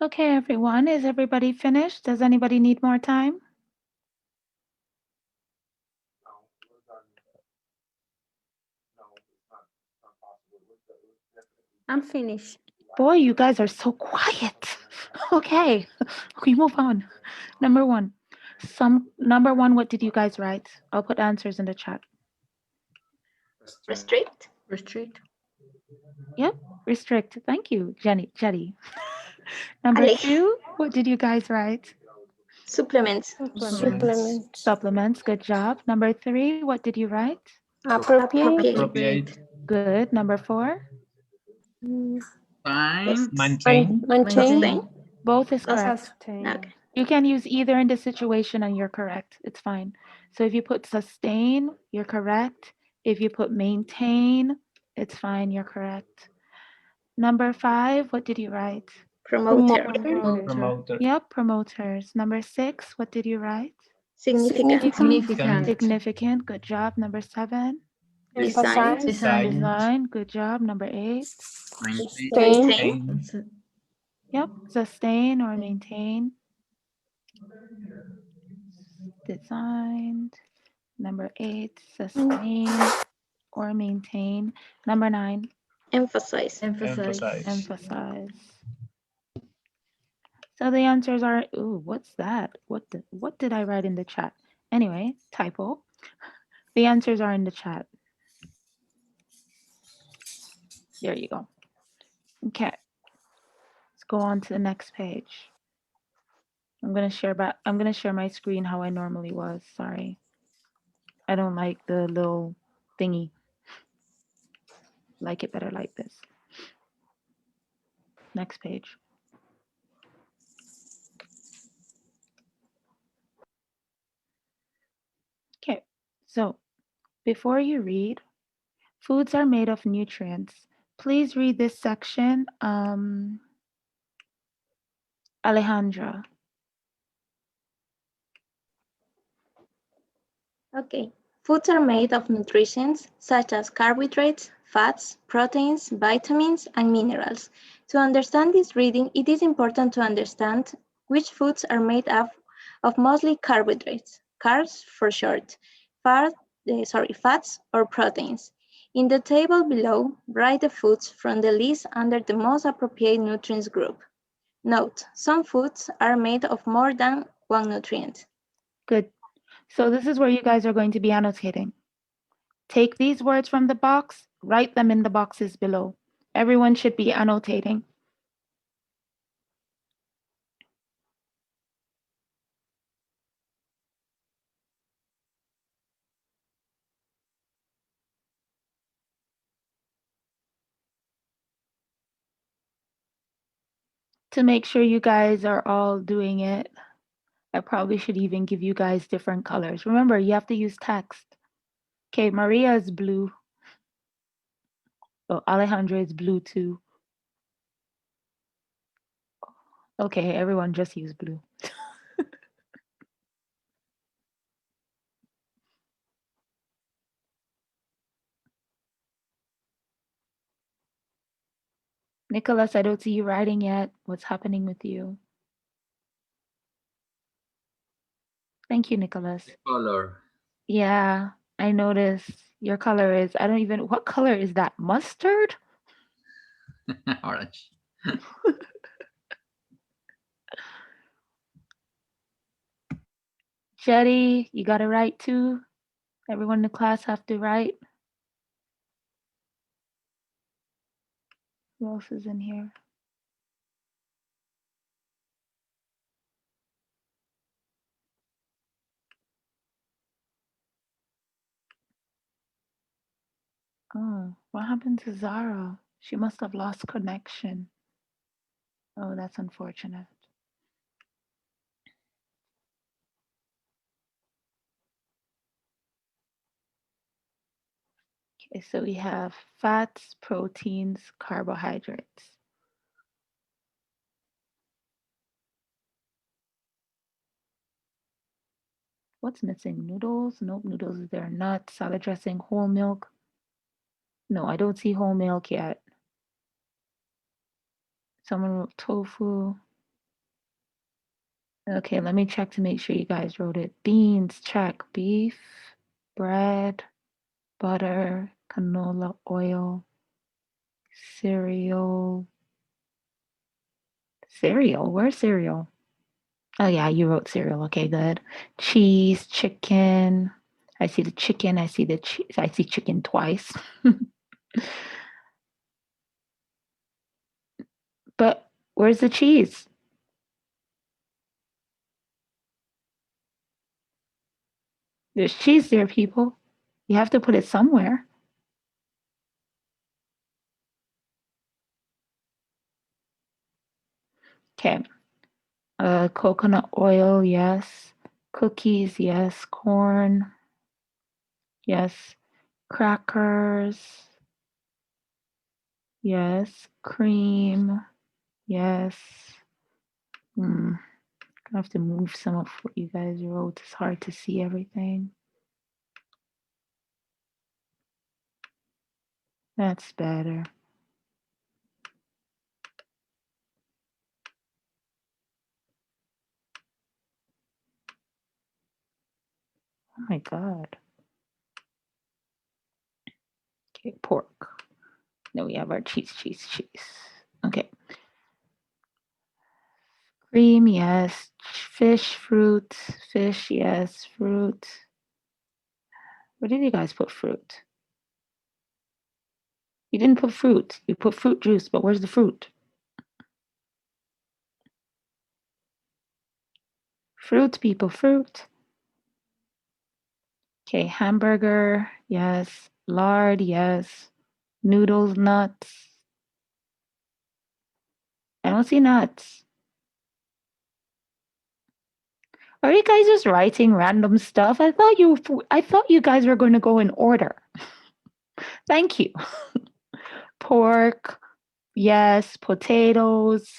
Okay, everyone, is everybody finished? Does anybody need more time? I'm finished. Boy, you guys are so quiet. Okay, we move on. Number one, what did you guys write? I'll put answers in the chat. Restrict. Restrict. Yep, restrict. Thank you, Jetty. Number Ale. 2, what did you guys write? Supplements. Supplements. Supplements, good job. Number 3, what did you write? Appropriate. Appropriate. Good. Number 4, Fine. Maintain. Maintain. both is correct. Sustain. Okay. You can use either in this situation and you're correct. It's fine. So if you put sustain, you're correct. If you put maintain, it's fine, you're correct. Number 5, what did you write? Promoter. Promoter. Yep, promoters. Number 6, what did you write? Significant. Significant, good job. Number 7, Emphasize. design, good job. Number 8, Sustain. Maintain. yep, sustain or maintain. Designed. Number 8, sustain or maintain. Number 9, Emphasize. emphasize. So the answers are, ooh, what's that? What did I write in the chat? Anyway, typo. The answers are in the chat. There you go. Okay. Let's go on to the next page. I'm gonna share my screen how I normally was. Sorry. I don't like the little thingy. Like it better like this. Next page. Okay, so before you read, foods are made of nutrients. Please read this section, Alejandra. Okay. Foods are made of nutrients such as carbohydrates, fats, proteins, vitamins, and minerals. To understand this reading, it is important to understand which foods are made up of mostly carbohydrates, carbs for short, fats or proteins. In the table below, write the foods from the list under the most appropriate nutrients group. Note, some foods are made of more than one nutrient. Good. So this is where you guys are going to be annotating. Take these words from the box, write them in the boxes below. Everyone should be annotating. To make sure you guys are all doing it, I probably should even give you guys different colors. Remember, you have to use text. Okay, Maria is blue. Oh, Alejandra is blue too. Okay, everyone just use blue. Nicholas, I don't see you writing yet. What's happening with you? Thank you, Nicholas. Color. Yeah, I noticed your color is, what color is that? Mustard? Orange. Jetty, you got to write too. Everyone in the class have to write. Who else is in here? Oh, what happened to Zara? She must have lost connection. Oh, that's unfortunate. Okay, so we have fats, proteins, carbohydrates. What's missing? Noodles? Nope, noodles is there. Nuts, salad dressing, whole milk. No, I don't see whole milk yet. Someone wrote tofu. Okay, let me check to make sure you guys wrote it. Beans, check. Beef, bread, butter, canola oil, cereal. Cereal? Where's cereal? Oh yeah, you wrote cereal. Okay, good. Cheese, chicken. I see the chicken. I see the cheese. I see chicken twice. But where's the cheese? There's cheese there, people. You have to put it somewhere. Okay. Coconut oil, yes. Cookies, yes. Corn, yes. Crackers, yes. Cream, yes. I have to move some of what you guys wrote. It's hard to see everything. That's better. Oh my God. Okay, pork. Then we have our cheese. Okay. Cream, yes. Fish, fruit. Fish, yes. Fruit. Where did you guys put fruit? You didn't put fruit. You put fruit juice, but where's the fruit? Fruit, people, fruit. Okay, hamburger, yes. Lard, yes. Noodles, nuts. I don't see nuts. Are you guys just writing random stuff? I thought you guys were going to go in order. Thank you. Pork, yes. Potatoes,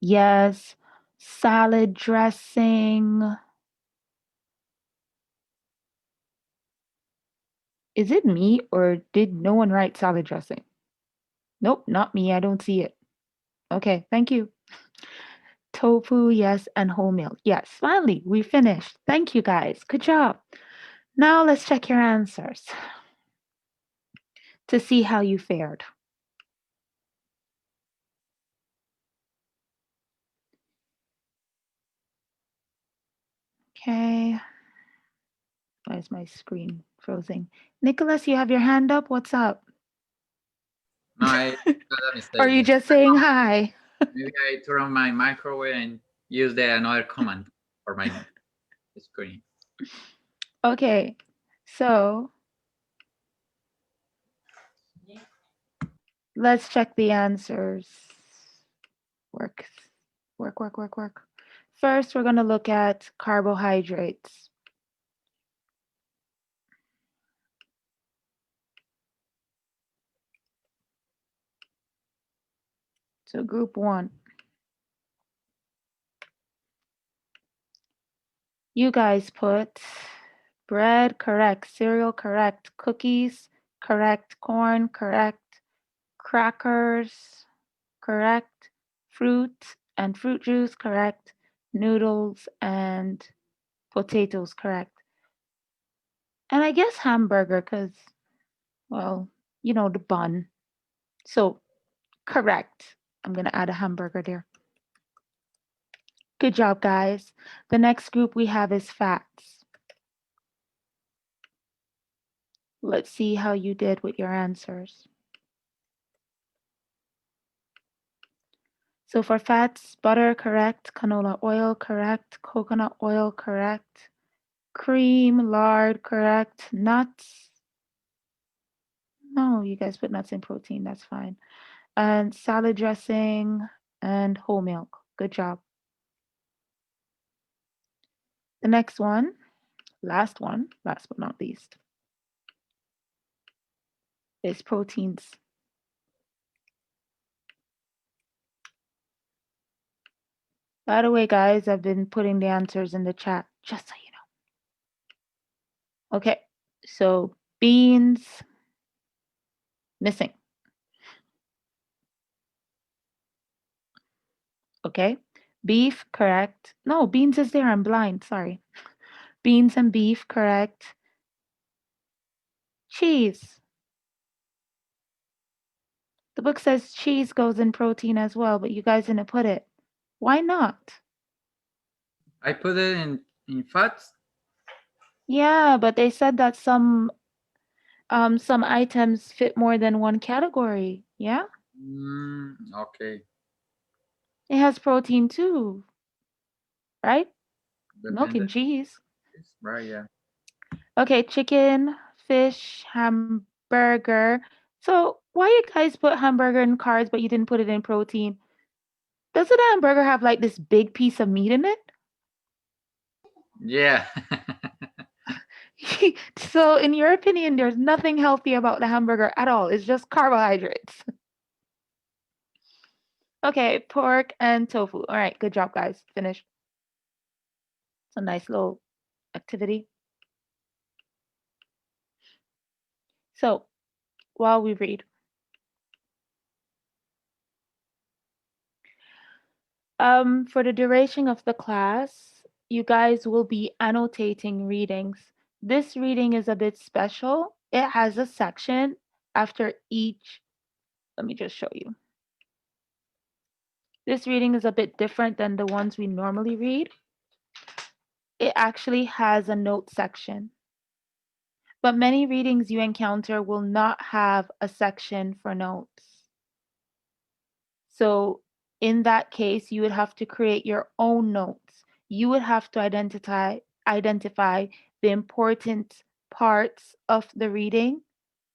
yes. Salad dressing. Is it me or did no one write salad dressing? Nope, not me. I don't see it. Okay, thank you. Tofu, yes, and whole milk. Yes, finally, we finished. Thank you guys. Good job. Now let's check your answers to see how you fared. Okay. Why is my screen frozen? Nicholas, you have your hand up. What's up? No, I got a mistake. Are you just saying hi? Maybe I turn on my microwave and use the another command for my screen. Okay, so let's check the answers. Work. First, we're going to look at carbohydrates. So group 1. You guys put bread, correct. Cereal, correct. Cookies, correct. Corn, correct. Crackers, correct. Fruit and fruit juice, correct. Noodles and potatoes, correct. And I guess hamburger because, well, you know, the bun. So correct. I'm going to add a hamburger there. Good job, guys. The next group we have is fats. Let's see how you did with your answers. So for fats, butter, correct. Canola oil, correct. Coconut oil, correct. Cream, lard, correct. Nuts. No, you guys put nuts in protein. That's fine. And salad dressing and whole milk. Good job. The next one, last but not least, is proteins. By the way, guys, I've been putting the answers in the chat, just so you know. Okay, so beans, missing. Okay, Beef, correct. No, beans is there. I'm blind. Sorry. Beans and beef, correct. Cheese. The book says cheese goes in protein as well, but you guys didn't put it. Why not? I put it in fats. Yeah, but they said that some items fit more than one category. Yeah? Okay, It has protein too, right? Milk and depende. cheese. Right, yeah. Okay, chicken, fish, hamburger. So why you guys put hamburger in carbs, but you didn't put it in protein? Doesn't a hamburger have like this big piece of meat in it? Yeah. So in your opinion, there's nothing healthy about the hamburger at all. It's just carbohydrates. Okay, pork and tofu. All right, good job, guys. Finished. It's a nice little activity. So while we read, for the duration of the class, you guys will be annotating readings. This reading is a bit special. It has a section after each. Let me just show you. This reading is a bit different than the ones we normally read. It actually has a note section. But many readings you encounter will not have a section for notes. So in that case, you would have to create your own notes. You would have to identify the important parts of the reading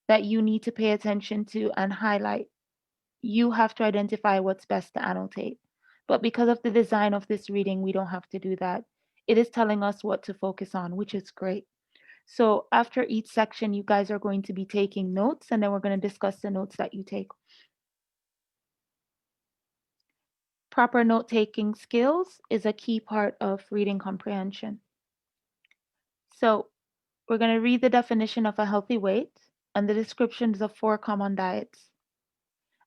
that you need to pay attention to and highlight. You have to identify what's best to annotate. But because of the design of this reading, we don't have to do that. It is telling us what to focus on, which is great. So after each section, you guys are going to be taking notes, and then we're going to discuss the notes that you take. Proper note-taking skills is a key part of reading comprehension. So we're going to read the definition of a healthy weight and the descriptions of 4 common diets.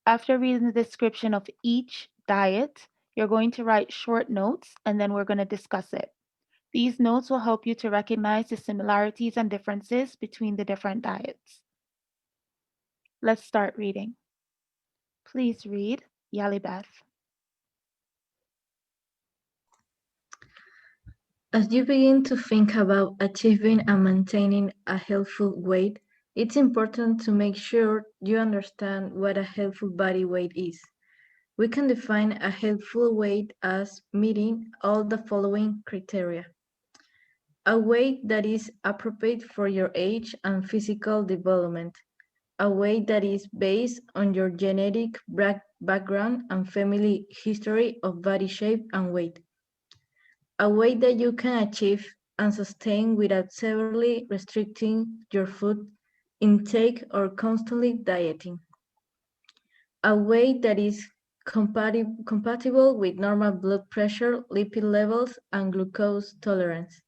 After reading the description of each diet, you're going to write short notes, and then we're going to discuss it. These notes will help you to recognize the similarities and differences between the different diets. Let's start reading. Please read, Yalibeth. As you begin to think about achieving and maintaining a healthful weight, it's important to make sure you understand what a healthful body weight is. We can define a healthful weight as meeting all the following criteria. A weight that is appropriate for your age and physical development. A weight that is based on your genetic background and family history of body shape and weight. A weight that you can achieve and sustain without severely restricting your food intake or constantly dieting. A weight that is compatible with normal blood pressure, lipid levels, and glucose tolerance.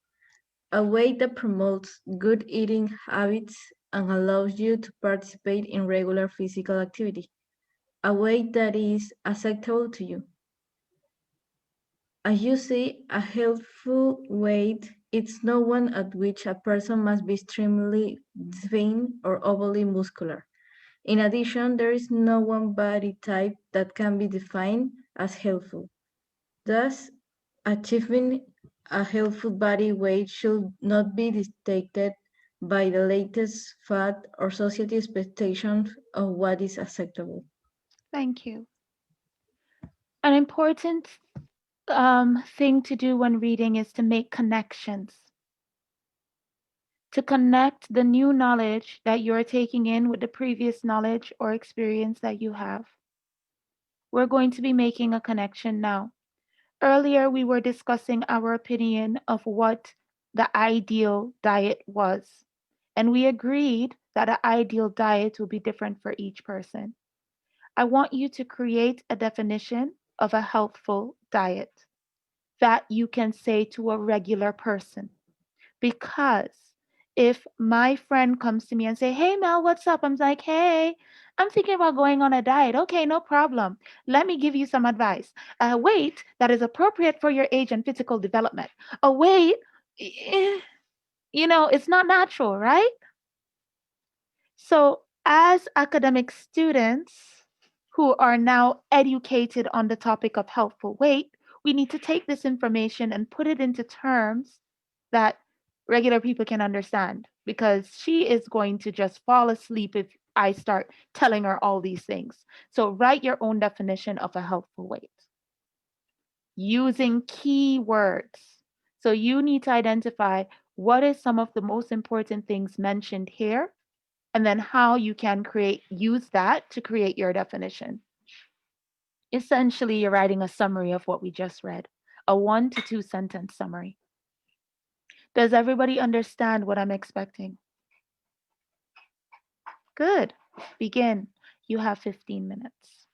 A weight that promotes good eating habits and allows you to participate in regular physical activity. A weight that is acceptable to you. As you see, a healthful weight is not one at which a person must be extremely thin or overly muscular. In addition, there is no one body type that can be defined as healthful. Thus, achieving a healthful body weight should not be dictated by the latest fad or society expectations of what is acceptable. Thank you. An important thing to do when reading is to make connections, to connect the new knowledge that you're taking in with the previous knowledge or experience that you have. We're going to be making a connection now. Earlier, we were discussing our opinion of what the ideal diet was, and we agreed that an ideal diet will be different for each person. I want you to create a definition of a healthful diet that you can say to a regular person, because If my friend comes to me and say, "Hey Mel, what's up?" I'm like, "Hey, I'm thinking about going on a diet." "Okay, no problem. Let me give you some advice. A weight that is appropriate for your age and physical development. A weight, it's not natural, right?" So, as academic students who are now educated on the topic of healthful weight, we need to take this information and put it into terms that regular people can understand, because she is going to just fall asleep if I start telling her all these things. So, write your own definition of a healthful weight using keywords. So, you need to identify what is some of the most important things mentioned here, and then how you can use that to create your definition. Essentially, you're writing a summary of what we just read, a 1 to 2 sentence summary. Does everybody understand what I'm expecting? Good. Begin. You have 15 minutes.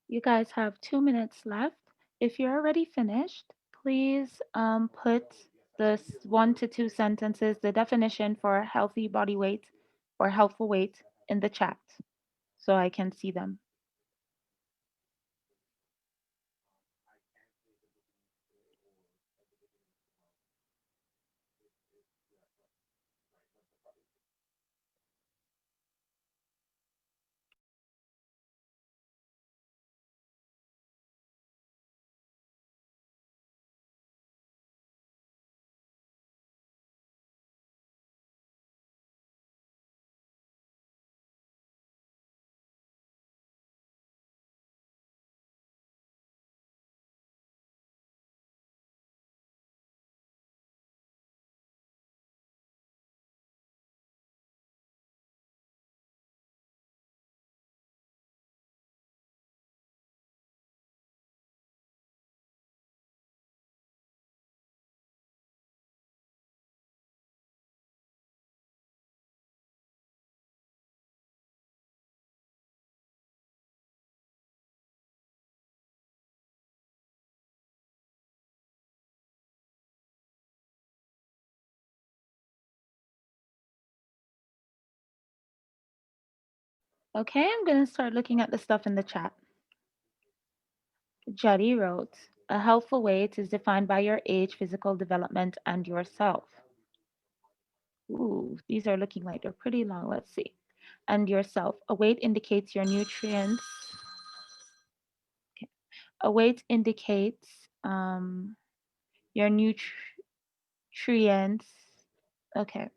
You guys have 2 minutes left. If you're already finished, please put the 1 to 2 sentences, the definition for healthy body weight or healthful weight in the chat so I can see them. Okay, I'm going to start looking at the stuff in the chat. Juddy wrote, a healthful weight is defined by your age, physical development, and yourself. Ooh, these are looking like they're pretty long. Let's see. And yourself. A weight indicates your nutrients. Okay. A weight indicates your nutrients. Okay.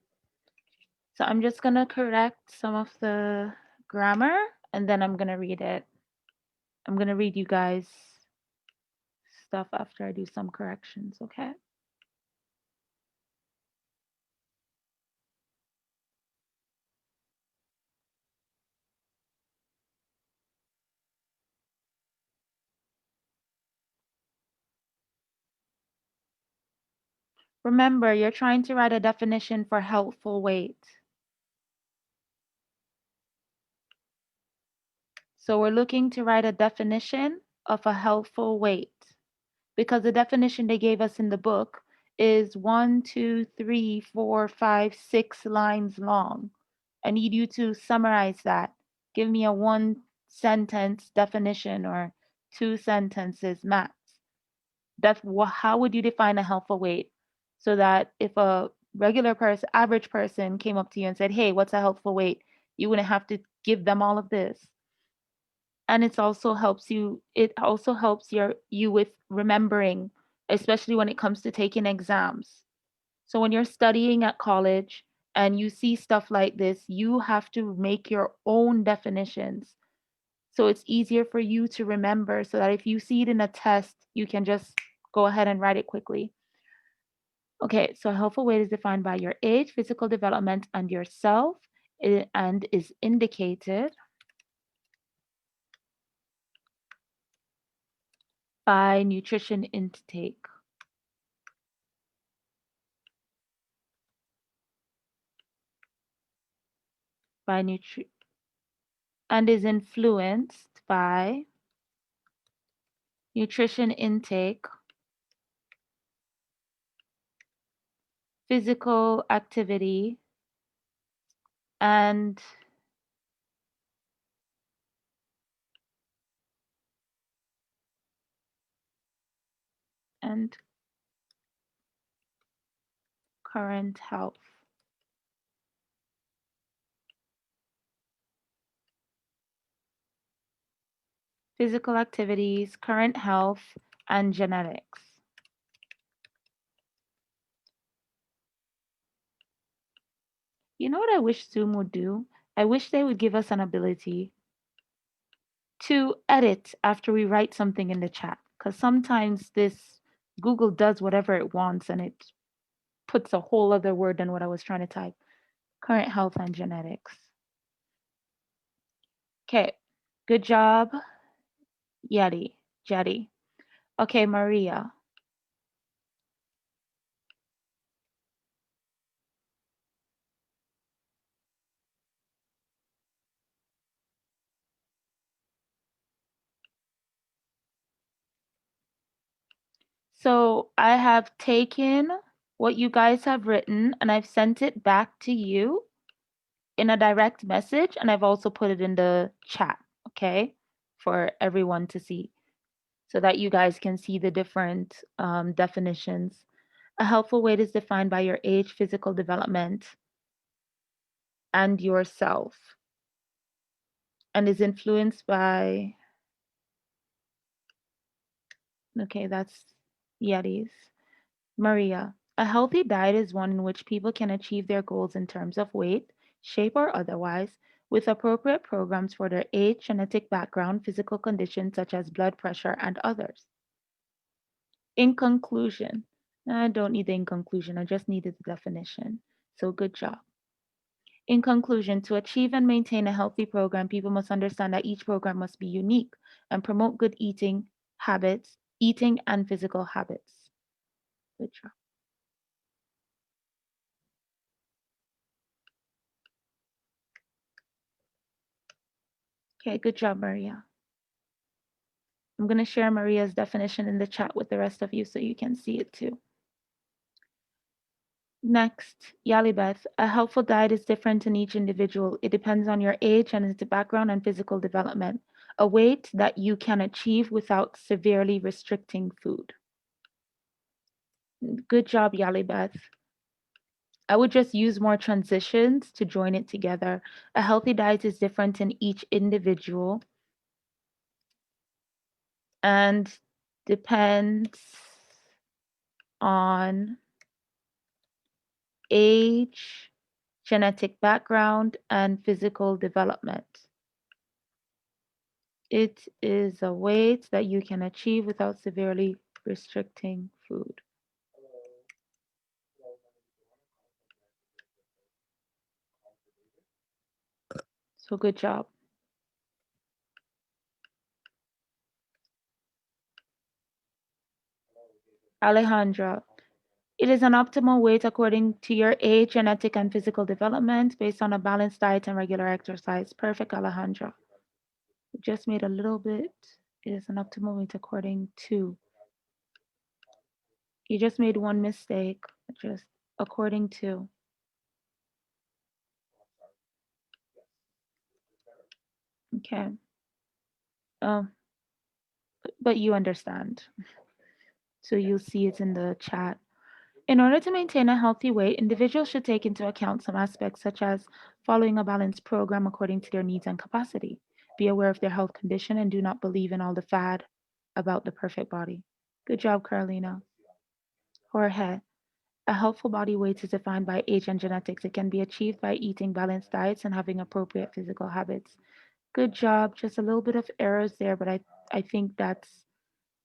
So I'm just going to correct some of the grammar and then I'm going to read it. I'm going to read you guys stuff after I do some corrections, okay? Remember, you're trying to write a definition for healthful weight. So we're looking to write a definition of a healthful weight because the definition they gave us in the book is 1, 2, 3, 4, 5, 6 lines long. I need you to summarize that. Give me a 1 sentence definition or 2 sentences max. How would you define a healthful weight? So that if a regular person, average person came up to you and said, hey, what's a healthful weight? You wouldn't have to give them all of this. And it also helps you with remembering, especially when it comes to taking exams. So when you're studying at college and you see stuff like this, you have to make your own definitions. So it's easier for you to remember so that if you see it in a test, you can just go ahead and write it quickly. Okay, so healthful weight is defined by your age, physical development, and yourself, and is indicated by nutrition intake. And is influenced by nutrition intake, physical activity, and current health. Physical activities, current health, and genetics. You know what I wish Zoom would do? I wish they would give us an ability to edit after we write something in the chat. Because sometimes this Google does whatever it wants and it puts a whole other word than what I was trying to type. Current health and genetics. Okay, good job, Jetty. Okay, Maria. So I have taken what you guys have written and I've sent it back to you in a direct message, and I've also put it in the chat, okay, for everyone to see so that you guys can see the different definitions. A helpful weight is defined by your age, physical development, and yourself, and is influenced by, okay, that's Yetis. Maria, a healthy diet is one in which people can achieve their goals in terms of weight, shape, or otherwise, with appropriate programs for their age, genetic background, physical conditions such as blood pressure, and others. In conclusion, I don't need the in conclusion, I just needed the definition. So good job. In conclusion, to achieve and maintain a healthy program, people must understand that each program must be unique and promote good eating habits, eating and physical habits. Good job. Okay, good job, Maria. I'm going to share Maria's definition in the chat with the rest of you so you can see it too. Next, Yalibeth, a helpful diet is different in each individual. It depends on your age and its background and physical development. A weight that you can achieve without severely restricting food. Good job, Yalibeth. I would just use more transitions to join it together. A healthy diet is different in each individual and depends on age, genetic background, and physical development. It is a weight that you can achieve without severely restricting food. So good job. Alejandra, it is an optimal weight according to your age, genetic, and physical development based on a balanced diet and regular exercise. Perfect, Alejandra. We just made a little bit. It is an optimal weight according to. You just made one mistake. Just according to. Okay. But you understand. So you'll see it in the chat. In order to maintain a healthy weight, individuals should take into account some aspects such as following a balanced program according to their needs and capacity. Be aware of their health condition and do not believe in all the fad about the perfect body. Good job, Carolina. Jorge, a healthful body weight is defined by age and genetics. It can be achieved by eating balanced diets and having appropriate physical habits. Good job. Just a little bit of errors there, but I think that's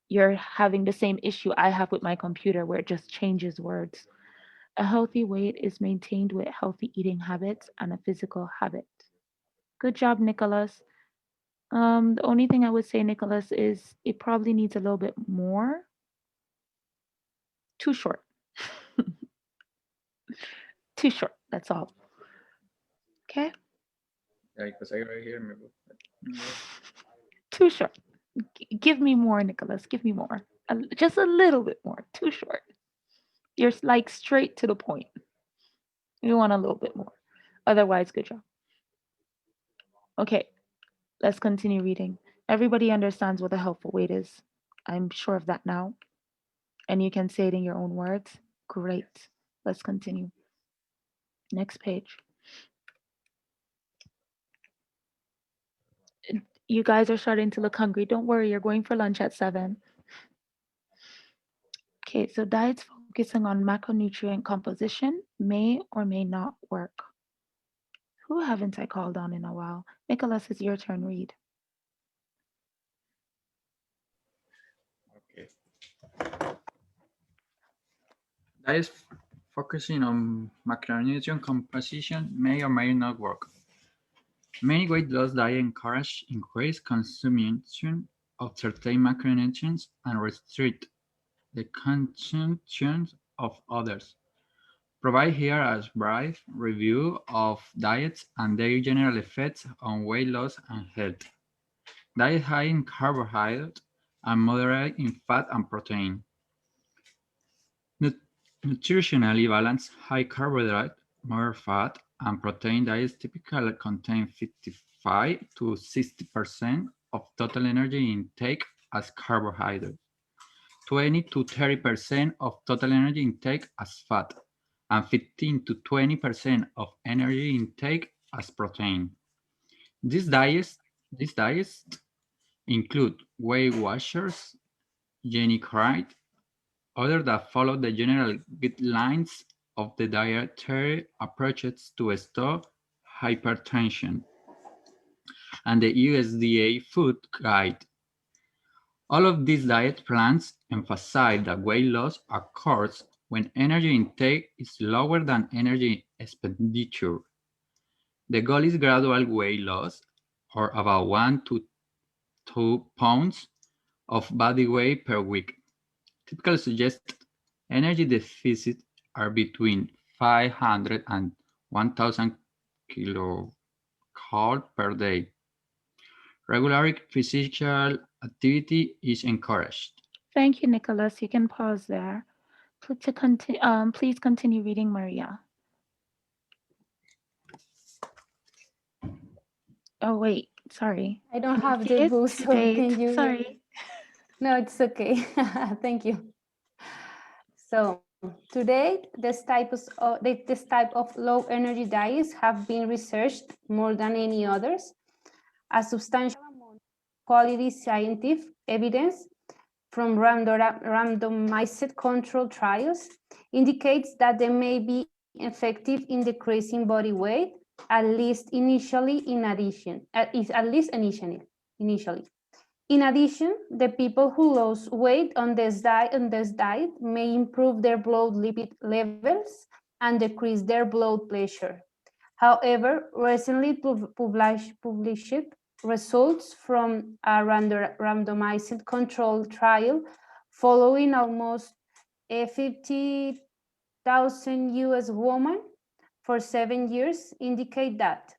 you're having the same issue I have with my computer where it just changes words. A healthy weight is maintained with healthy eating habits and a physical habit. Good job, Nicholas. The only thing I would say, Nicholas, is it probably needs a little bit more. Too short. Too short. That's all. Okay? Yeah, because I right here. Too short. Give me more, Nicholas. Give me more. Just a little bit more. Too short. You're like straight to the point. You want a little bit more. Otherwise, good job. Okay, let's continue reading. Everybody understands what a helpful weight is. I'm sure of that now. And you can say it in your own words. Great. Let's continue. Next page. You guys are starting to look hungry. Don't worry, you're going for lunch at 7. Okay, so diets focusing on macronutrient composition may or may not work. Who haven't I called on in a while? Nicholas, it's your turn, read. Okay. Diets focusing on macronutrient composition may or may not work. Many weight loss diets encourage increased consumption of certain macronutrients and restrict the consumption of others. Provide here a brief review of diets and their general effects on weight loss and health. Diet high in carbohydrate and moderate in fat and protein. Nutritionally balanced high carbohydrate, more fat, and protein diets typically contain 55 to 60% of total energy intake as carbohydrates, 20 to 30% of total energy intake as fat, and 15 to 20% of energy intake as protein. These diets include Weight Watchers, Jenny Cried, others that follow the general guidelines of the dietary approaches to stop hypertension, and the USDA Food Guide. All of these diet plans emphasize that weight loss occurs when energy intake is lower than energy expenditure. The goal is gradual weight loss, or about 1 to 2 pounds of body weight per week. Typically suggests energy deficits are between 500 and 1,000 kilocalories per day. Regular physical activity is encouraged. Thank you, Nicholas. You can pause there. Please continue reading, Maria. Oh, wait, sorry. I don't Can you have see the it? book, Too so late. can you? Sorry. No, it's okay. Thank you. So today, this type of low energy diets have been researched more than any others. A substantial amount of quality scientific evidence from randomized control trials indicates that they may be effective in decreasing body weight, at least initially. In addition, the people who lose weight on this diet may improve their blood lipid levels and decrease their blood pressure. However, recently published results from a randomized control trial following almost 50,000 US women for 7 years indicate that,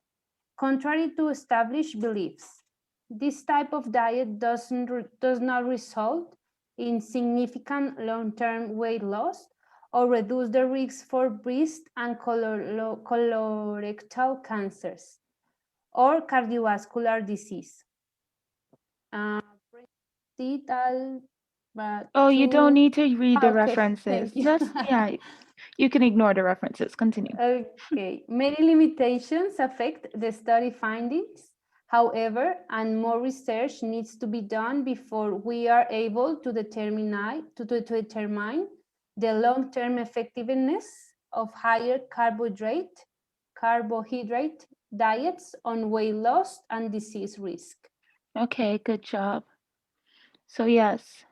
contrary to established beliefs, this type of diet does not result in significant long-term weight loss or reduce the risk for breast and colorectal cancers or cardiovascular disease. Oh, you don't need to read the Okay, references. thank you. Just, yeah, you can ignore the references. Continue. Okay, many limitations affect the study findings. However, and more research needs to be done before we are able to determine the long-term effectiveness of higher carbohydrate diets on weight loss and disease risk. Okay, good job. So yes,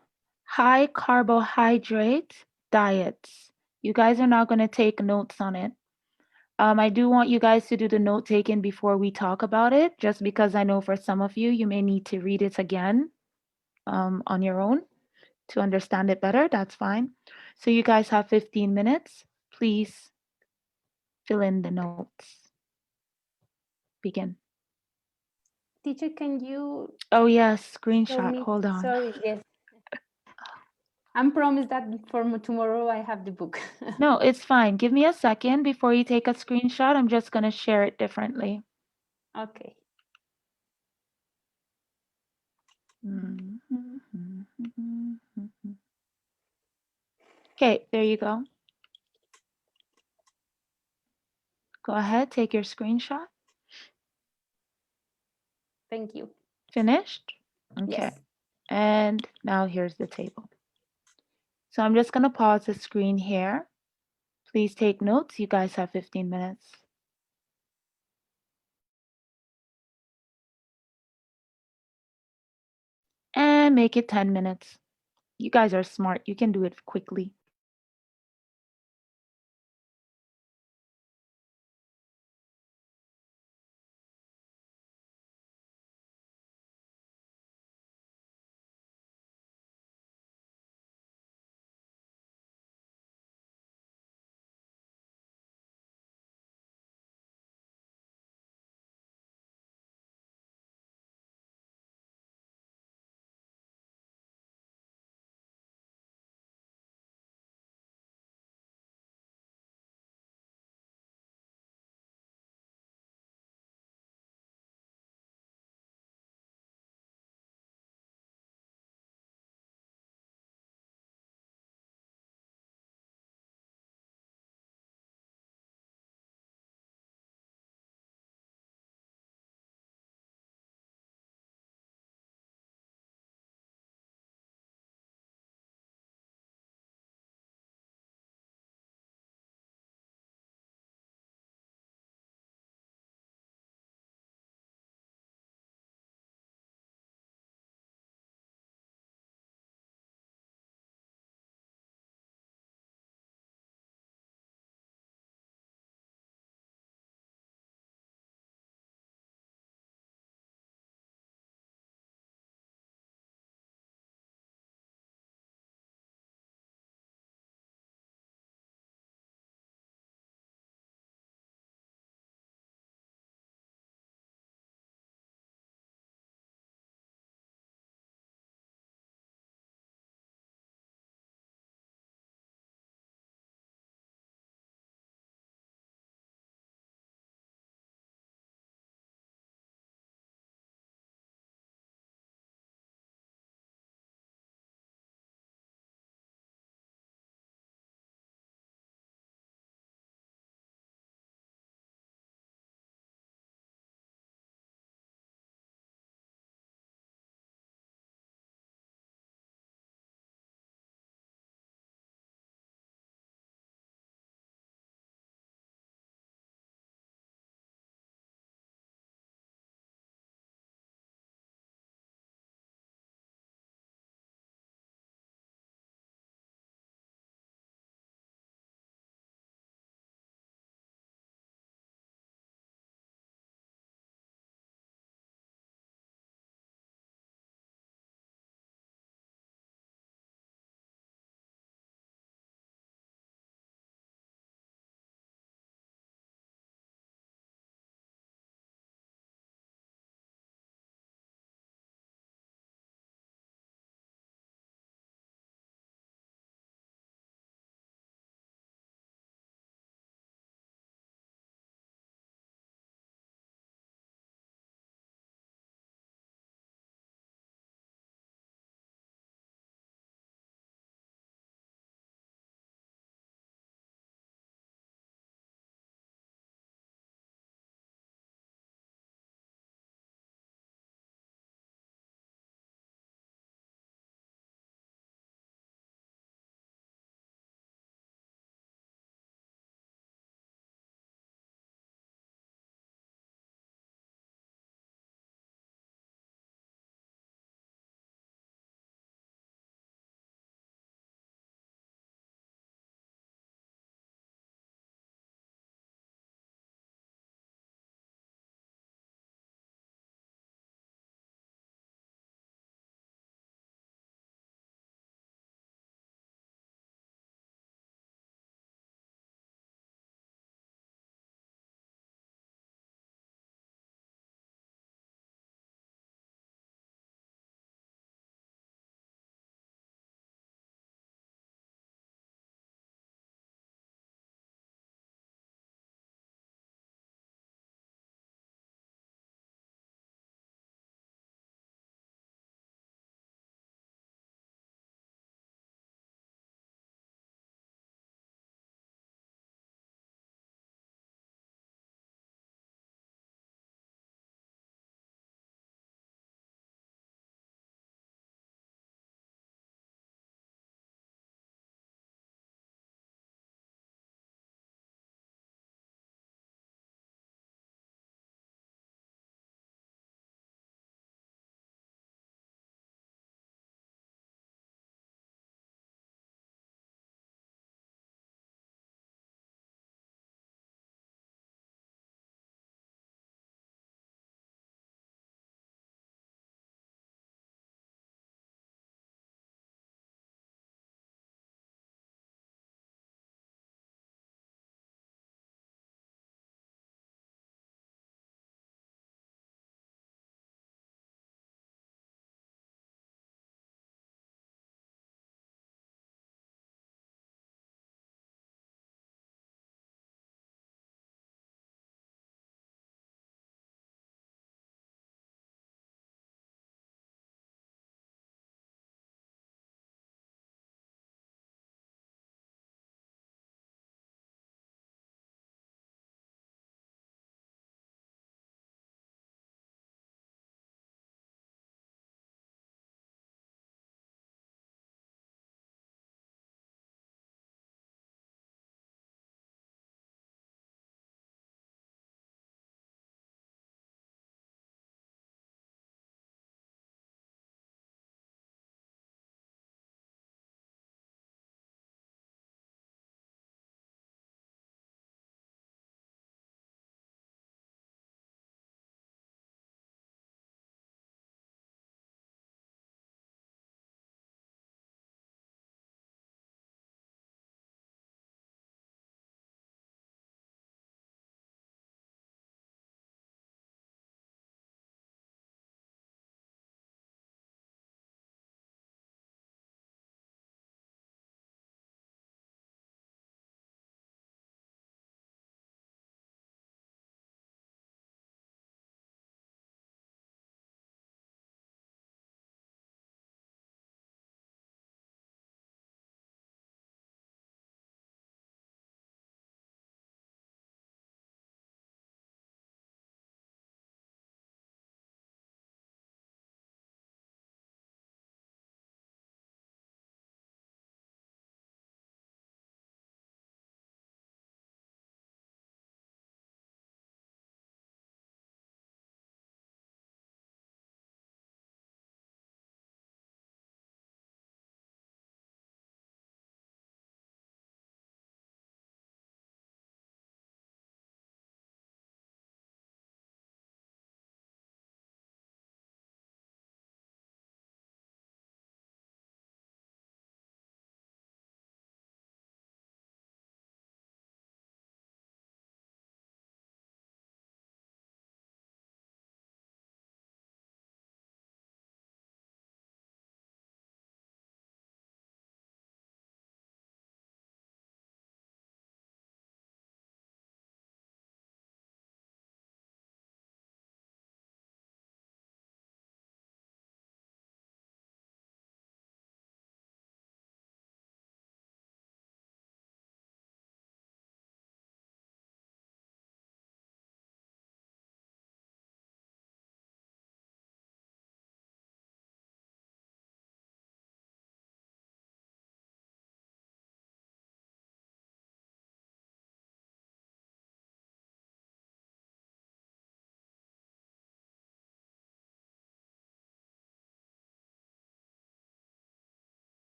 high carbohydrate diets. You guys are now going to take notes on it. I do want you guys to do the note taking before we talk about it, just because I know for some of you, you may need to read it again on your own to understand it better. That's fine. So you guys have 15 minutes. Please fill in the notes. Begin. Teacher, can you? Oh yes, show screenshot. me? Hold on. Sorry, yes. I'm promised that for tomorrow I have the book. No, it's fine. Give me a second before you take a screenshot. I'm just going to share it differently. Okay. Okay, there you go. Go ahead, take your screenshot. Thank you. Finished? Okay. Yes. And now here's the table. So I'm just going to pause the screen here. Please take notes. You guys have 15 minutes. And make it 10 minutes. You guys are smart. You can do it quickly.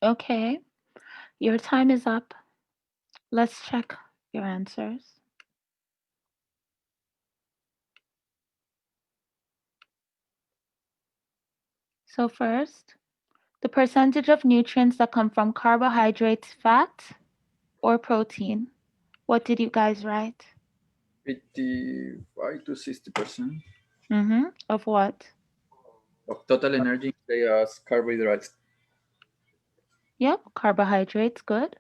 Okay, your time is up. Let's check your answers. So first, the percentage of nutrients that come from carbohydrates, fat, or protein. What did you guys write? 55 to 60% Of what? of total energy they as carbohydrates. Yep, carbohydrates, good.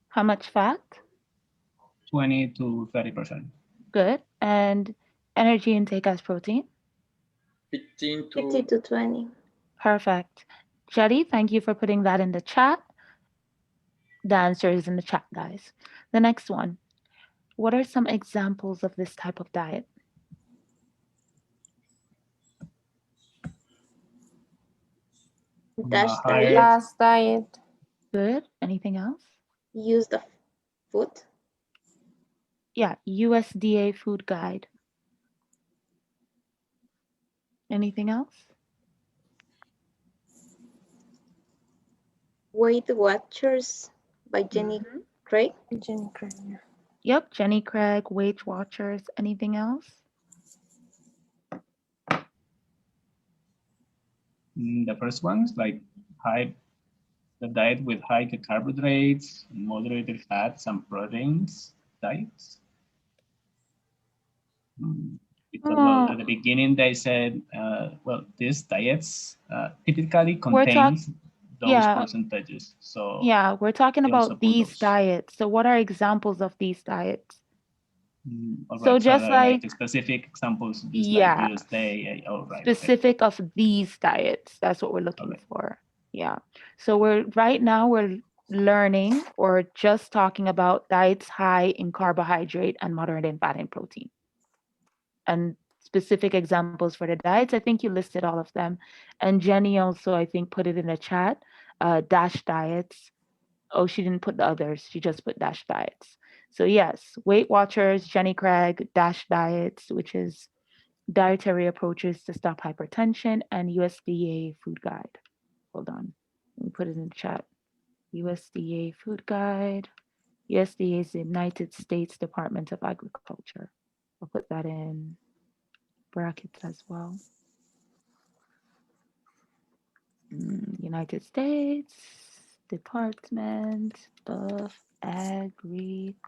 How much fat? 20 to 30%. Good. And energy intake as protein? 15 50 to to 20. Perfect. Jetty, thank you for putting that in the chat. The answer is in the chat, guys. The next one. What are some examples of this type of diet? Dash Higher- diet. Last diet. Good. Anything else? Use the food. Yeah, USDA food guide. Anything else? Weight Watchers by Jenny Craig. Jenny Craig. Yep, Jenny Craig, Weight Watchers. Anything else? The first one's like the diet with high carbohydrates, moderated fats, and proteins diets. Because well, at the beginning they said, well, these diets typically contains those yeah. percentages. So Yeah, we're talking we also about put these those. diets. So what are examples of these diets? All right. So just like the specific examples, just Yeah. like USDA. Oh, right. Specific of these diets. That's what we're looking Alright. for. Yeah. So we're learning or just talking about diets high in carbohydrate and moderate in fat and protein. And specific examples for the diets, I think you listed all of them. And Jenny also, I think, put it in the chat. DASH diets. Oh, she didn't put the others. She just put DASH diets. So yes, Weight Watchers, Jenny Craig, DASH diets, which is dietary approaches to stop hypertension, and USDA food guide. Hold on. Let me put it in the chat. USDA food guide. USDA is the United States Department of Agriculture. I'll put that in brackets as well. United States Department of Agriculture,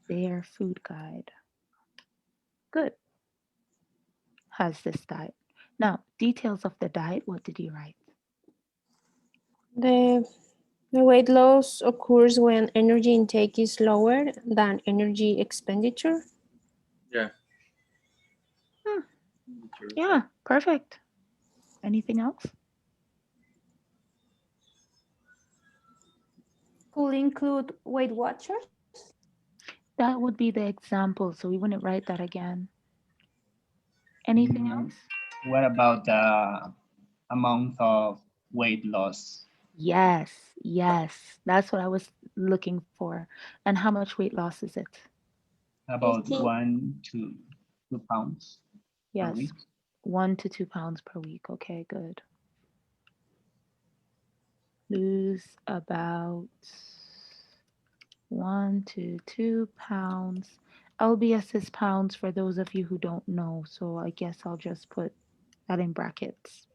their food guide. Good. Has this diet. Now, details of the diet, what did you write? The weight loss occurs when energy intake is lower than energy expenditure. Yeah. Yeah, perfect. Anything else? Could include Weight Watchers. That would be the example, so we wouldn't write that again. Anything else? What about the amount of weight loss? Yes, that's what I was looking for. And how much weight loss is it? About 50. 1 to 2 pounds per Yes, week. 1 to 2 pounds per week. Okay, good. Lose about 1 to 2 pounds. LBS is pounds for those of you who don't know, so I guess I'll just put that in brackets.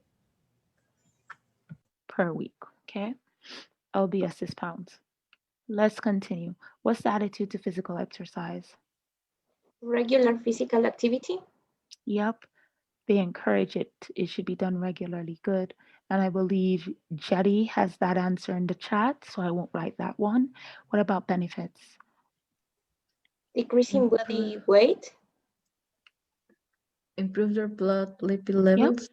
Per week, okay? LBS is pounds. Let's continue. What's the attitude to physical exercise? Regular physical activity. Yep, they encourage it. It should be done regularly. Good. And I believe Jetty has that answer in the chat, so I won't write that one. What about benefits? Decreasing body weight. Improve your blood lipid levels.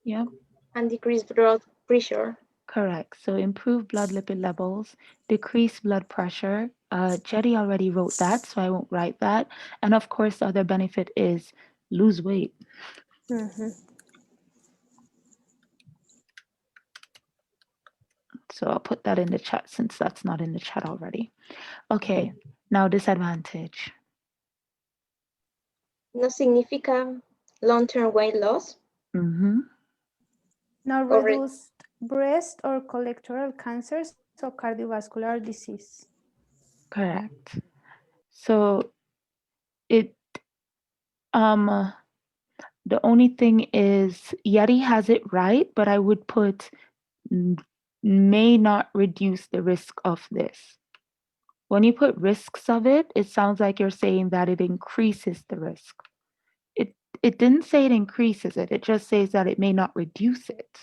Yep. And decrease blood pressure. Correct. So improve blood lipid levels, decrease blood pressure. Jetty already wrote that, so I won't write that. And of course, the other benefit is lose weight. So I'll put that in the chat since that's not in the chat already. Okay, now disadvantage. No significant long-term weight loss. Mm-hmm. No Or reduced breast or colorectal cancers or cardiovascular disease. Correct. So it the only thing is Yeti has it right, but I would put may not reduce the risk of this. When you put risks of it, it sounds like you're saying that it increases the risk. It it didn't say it increases it. It just says that it may not reduce it.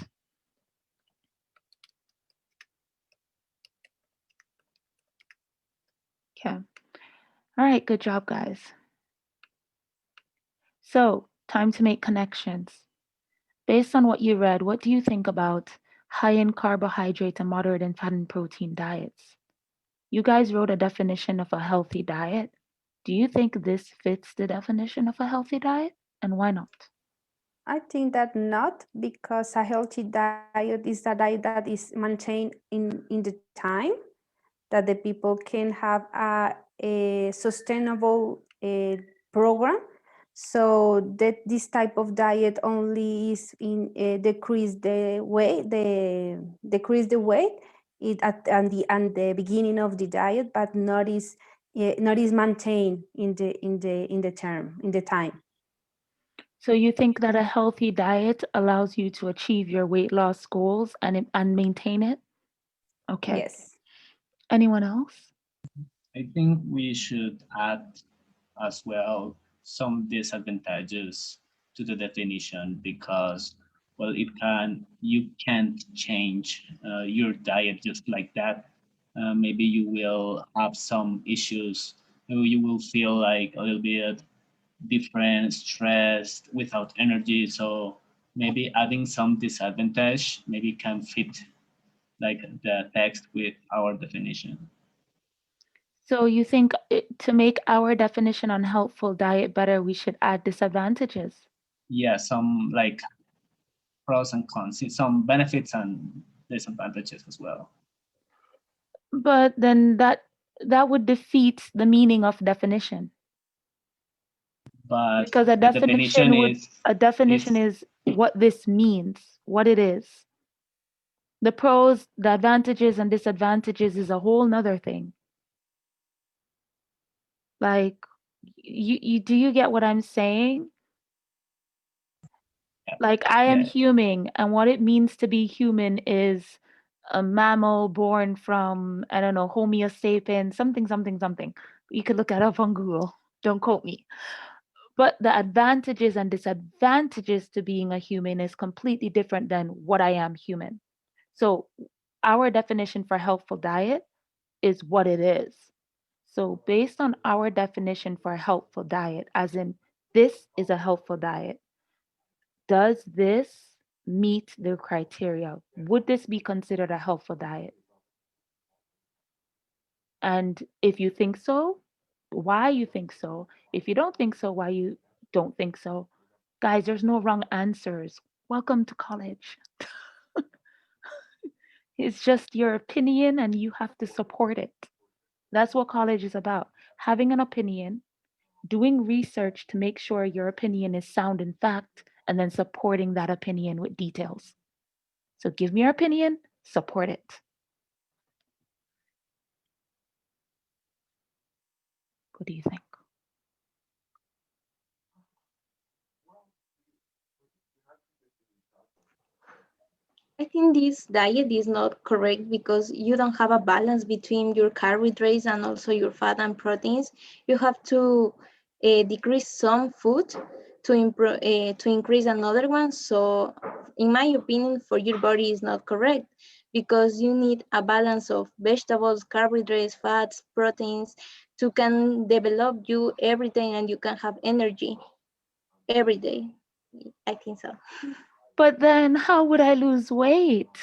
Okay. All right, good job, guys. So, time to make connections. Based on what you read, what do you think about high in carbohydrate and moderate in fat and protein diets? You guys wrote a definition of a healthy diet. Do you think this fits the definition of a healthy diet? And why not? I think that not, because a healthy diet is a diet that is maintained in the time, that the people can have a sustainable program. So that this type of diet only is in decrease the weight it at the beginning of the diet, but not is maintained in the time. So you think that a healthy diet allows you to achieve your weight loss goals and maintain it? Okay. Yes. Anyone else? I think we should add as well some disadvantages to the definition because, well, you can't change your diet just like that. Maybe you will have some issues. You will feel like a little bit different, stressed, without energy. So maybe adding some disadvantage maybe can fit like the text with our definition. So you think to make our definition on healthful diet better, we should add disadvantages? Yeah, some like pros and cons, some benefits and disadvantages as well. But then that would defeat the meaning of definition. But Because the definition a definition is what this means, what it is. The pros, the advantages and disadvantages is a whole nother thing. Like you do you get what I'm saying? Like I am yeah. human, and what it means to be human is a mammal born from, I don't know, Homo sapiens, something, something, something. You could look it up on Google. Don't quote me. But the advantages and disadvantages to being a human is completely different than what I am human. So our definition for healthful diet is what it is. So based on our definition for a healthful diet, as in this is a healthful diet, does this meet the criteria? Would this be considered a healthful diet? And if you think so, why you think so? If you don't think so, why you don't think so? Guys, there's no wrong answers. Welcome to college. It's just your opinion and you have to support it. That's what college is about. Having an opinion, doing research to make sure your opinion is sound in fact, and then supporting that opinion with details. So give me your opinion, support it. What do you think? I think this diet is not correct because you don't have a balance between your carbohydrates and also your fat and proteins. You have to decrease some food to increase another one. So, in my opinion, for your body is not correct because you need a balance of vegetables, carbohydrates, fats, proteins to can develop you every day and you can have energy every day. I think so. But then how would I lose weight?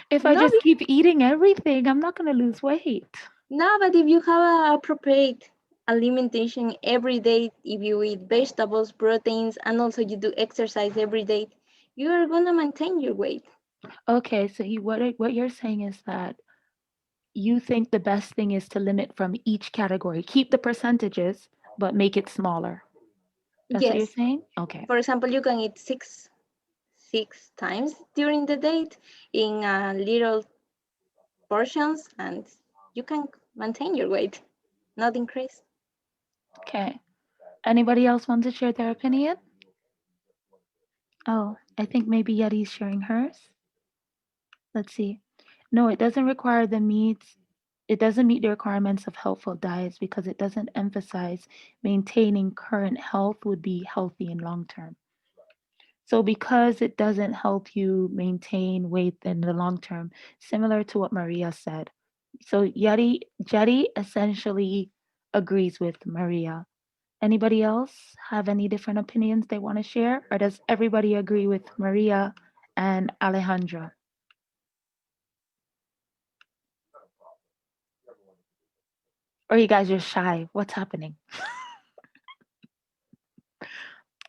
If I No, just keep eating everything, I'm not going to lose weight. No, but if you have a appropriate alimentation every day, if you eat vegetables, proteins, and also you do exercise every day, you are gonna maintain your weight. Okay, so what you're saying is that you think the best thing is to limit from each category. Keep the percentages, but make it smaller. That's what you're Yes. saying? Okay. For example, you can eat 6 times during the day in little portions, and you can maintain your weight, not increase. Okay. Anybody else want to share their opinion? Oh, I think maybe Yeti's sharing hers. Let's see. No, it doesn't require the meats. It doesn't meet the requirements of healthful diets because it doesn't emphasize maintaining current health would be healthy in long term. So because it doesn't help you maintain weight in the long term, similar to what Maria said. So Jetty essentially agrees with Maria. Anybody else have any different opinions they want to share? Or does everybody agree with Maria and Alejandra? Or you guys are shy? What's happening?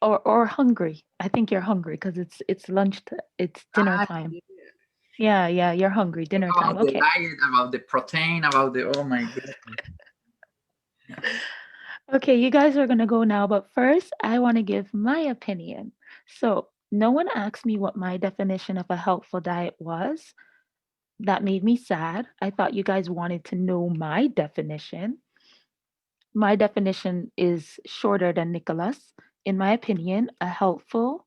Or hungry? I think you're hungry because it's lunch. It's dinner Ah, time. Yeah, you're hungry. Dinner time. about the Okay. diet, about the protein, about the, oh my goodness. Okay, you guys are gonna go now, but first I want to give my opinion. So no one asked me what my definition of a helpful diet was. That made me sad. I thought you guys wanted to know my definition. My definition is shorter than Nicholas. In my opinion, a helpful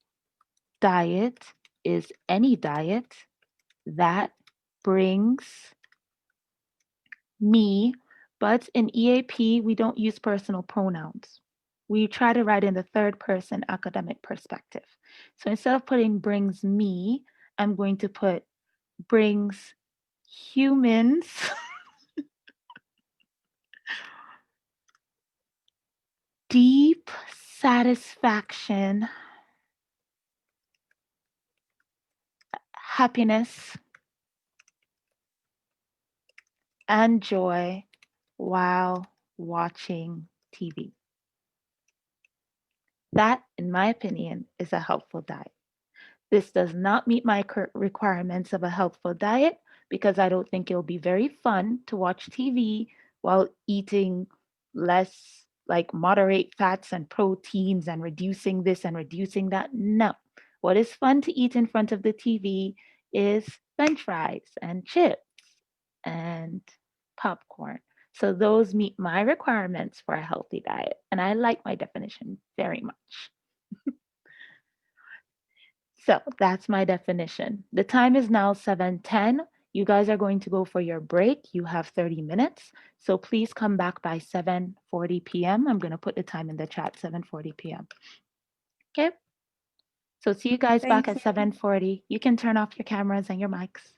diet is any diet that brings me, but in EAP, we don't use personal pronouns. We try to write in the third person academic perspective. So instead of putting brings me, I'm going to put brings humans deep satisfaction, happiness, and joy while watching TV. That, in my opinion, is a helpful diet. This does not meet my requirements of a healthful diet because I don't think it'll be very fun to watch TV while eating less, like moderate fats and proteins and reducing this and reducing that. No. What is fun to eat in front of the TV is french fries and chips and popcorn. So those meet my requirements for a healthy diet. And I like my definition very much. So that's my definition. The time is now 7:10. You guys are going to go for your break. You have 30 minutes. So please come back by 7:40 p.m. I'm going to put the time in the chat, 7:40 p.m. Okay? So see you guys back Thank at you. 7:40. You can turn off your cameras and your mics.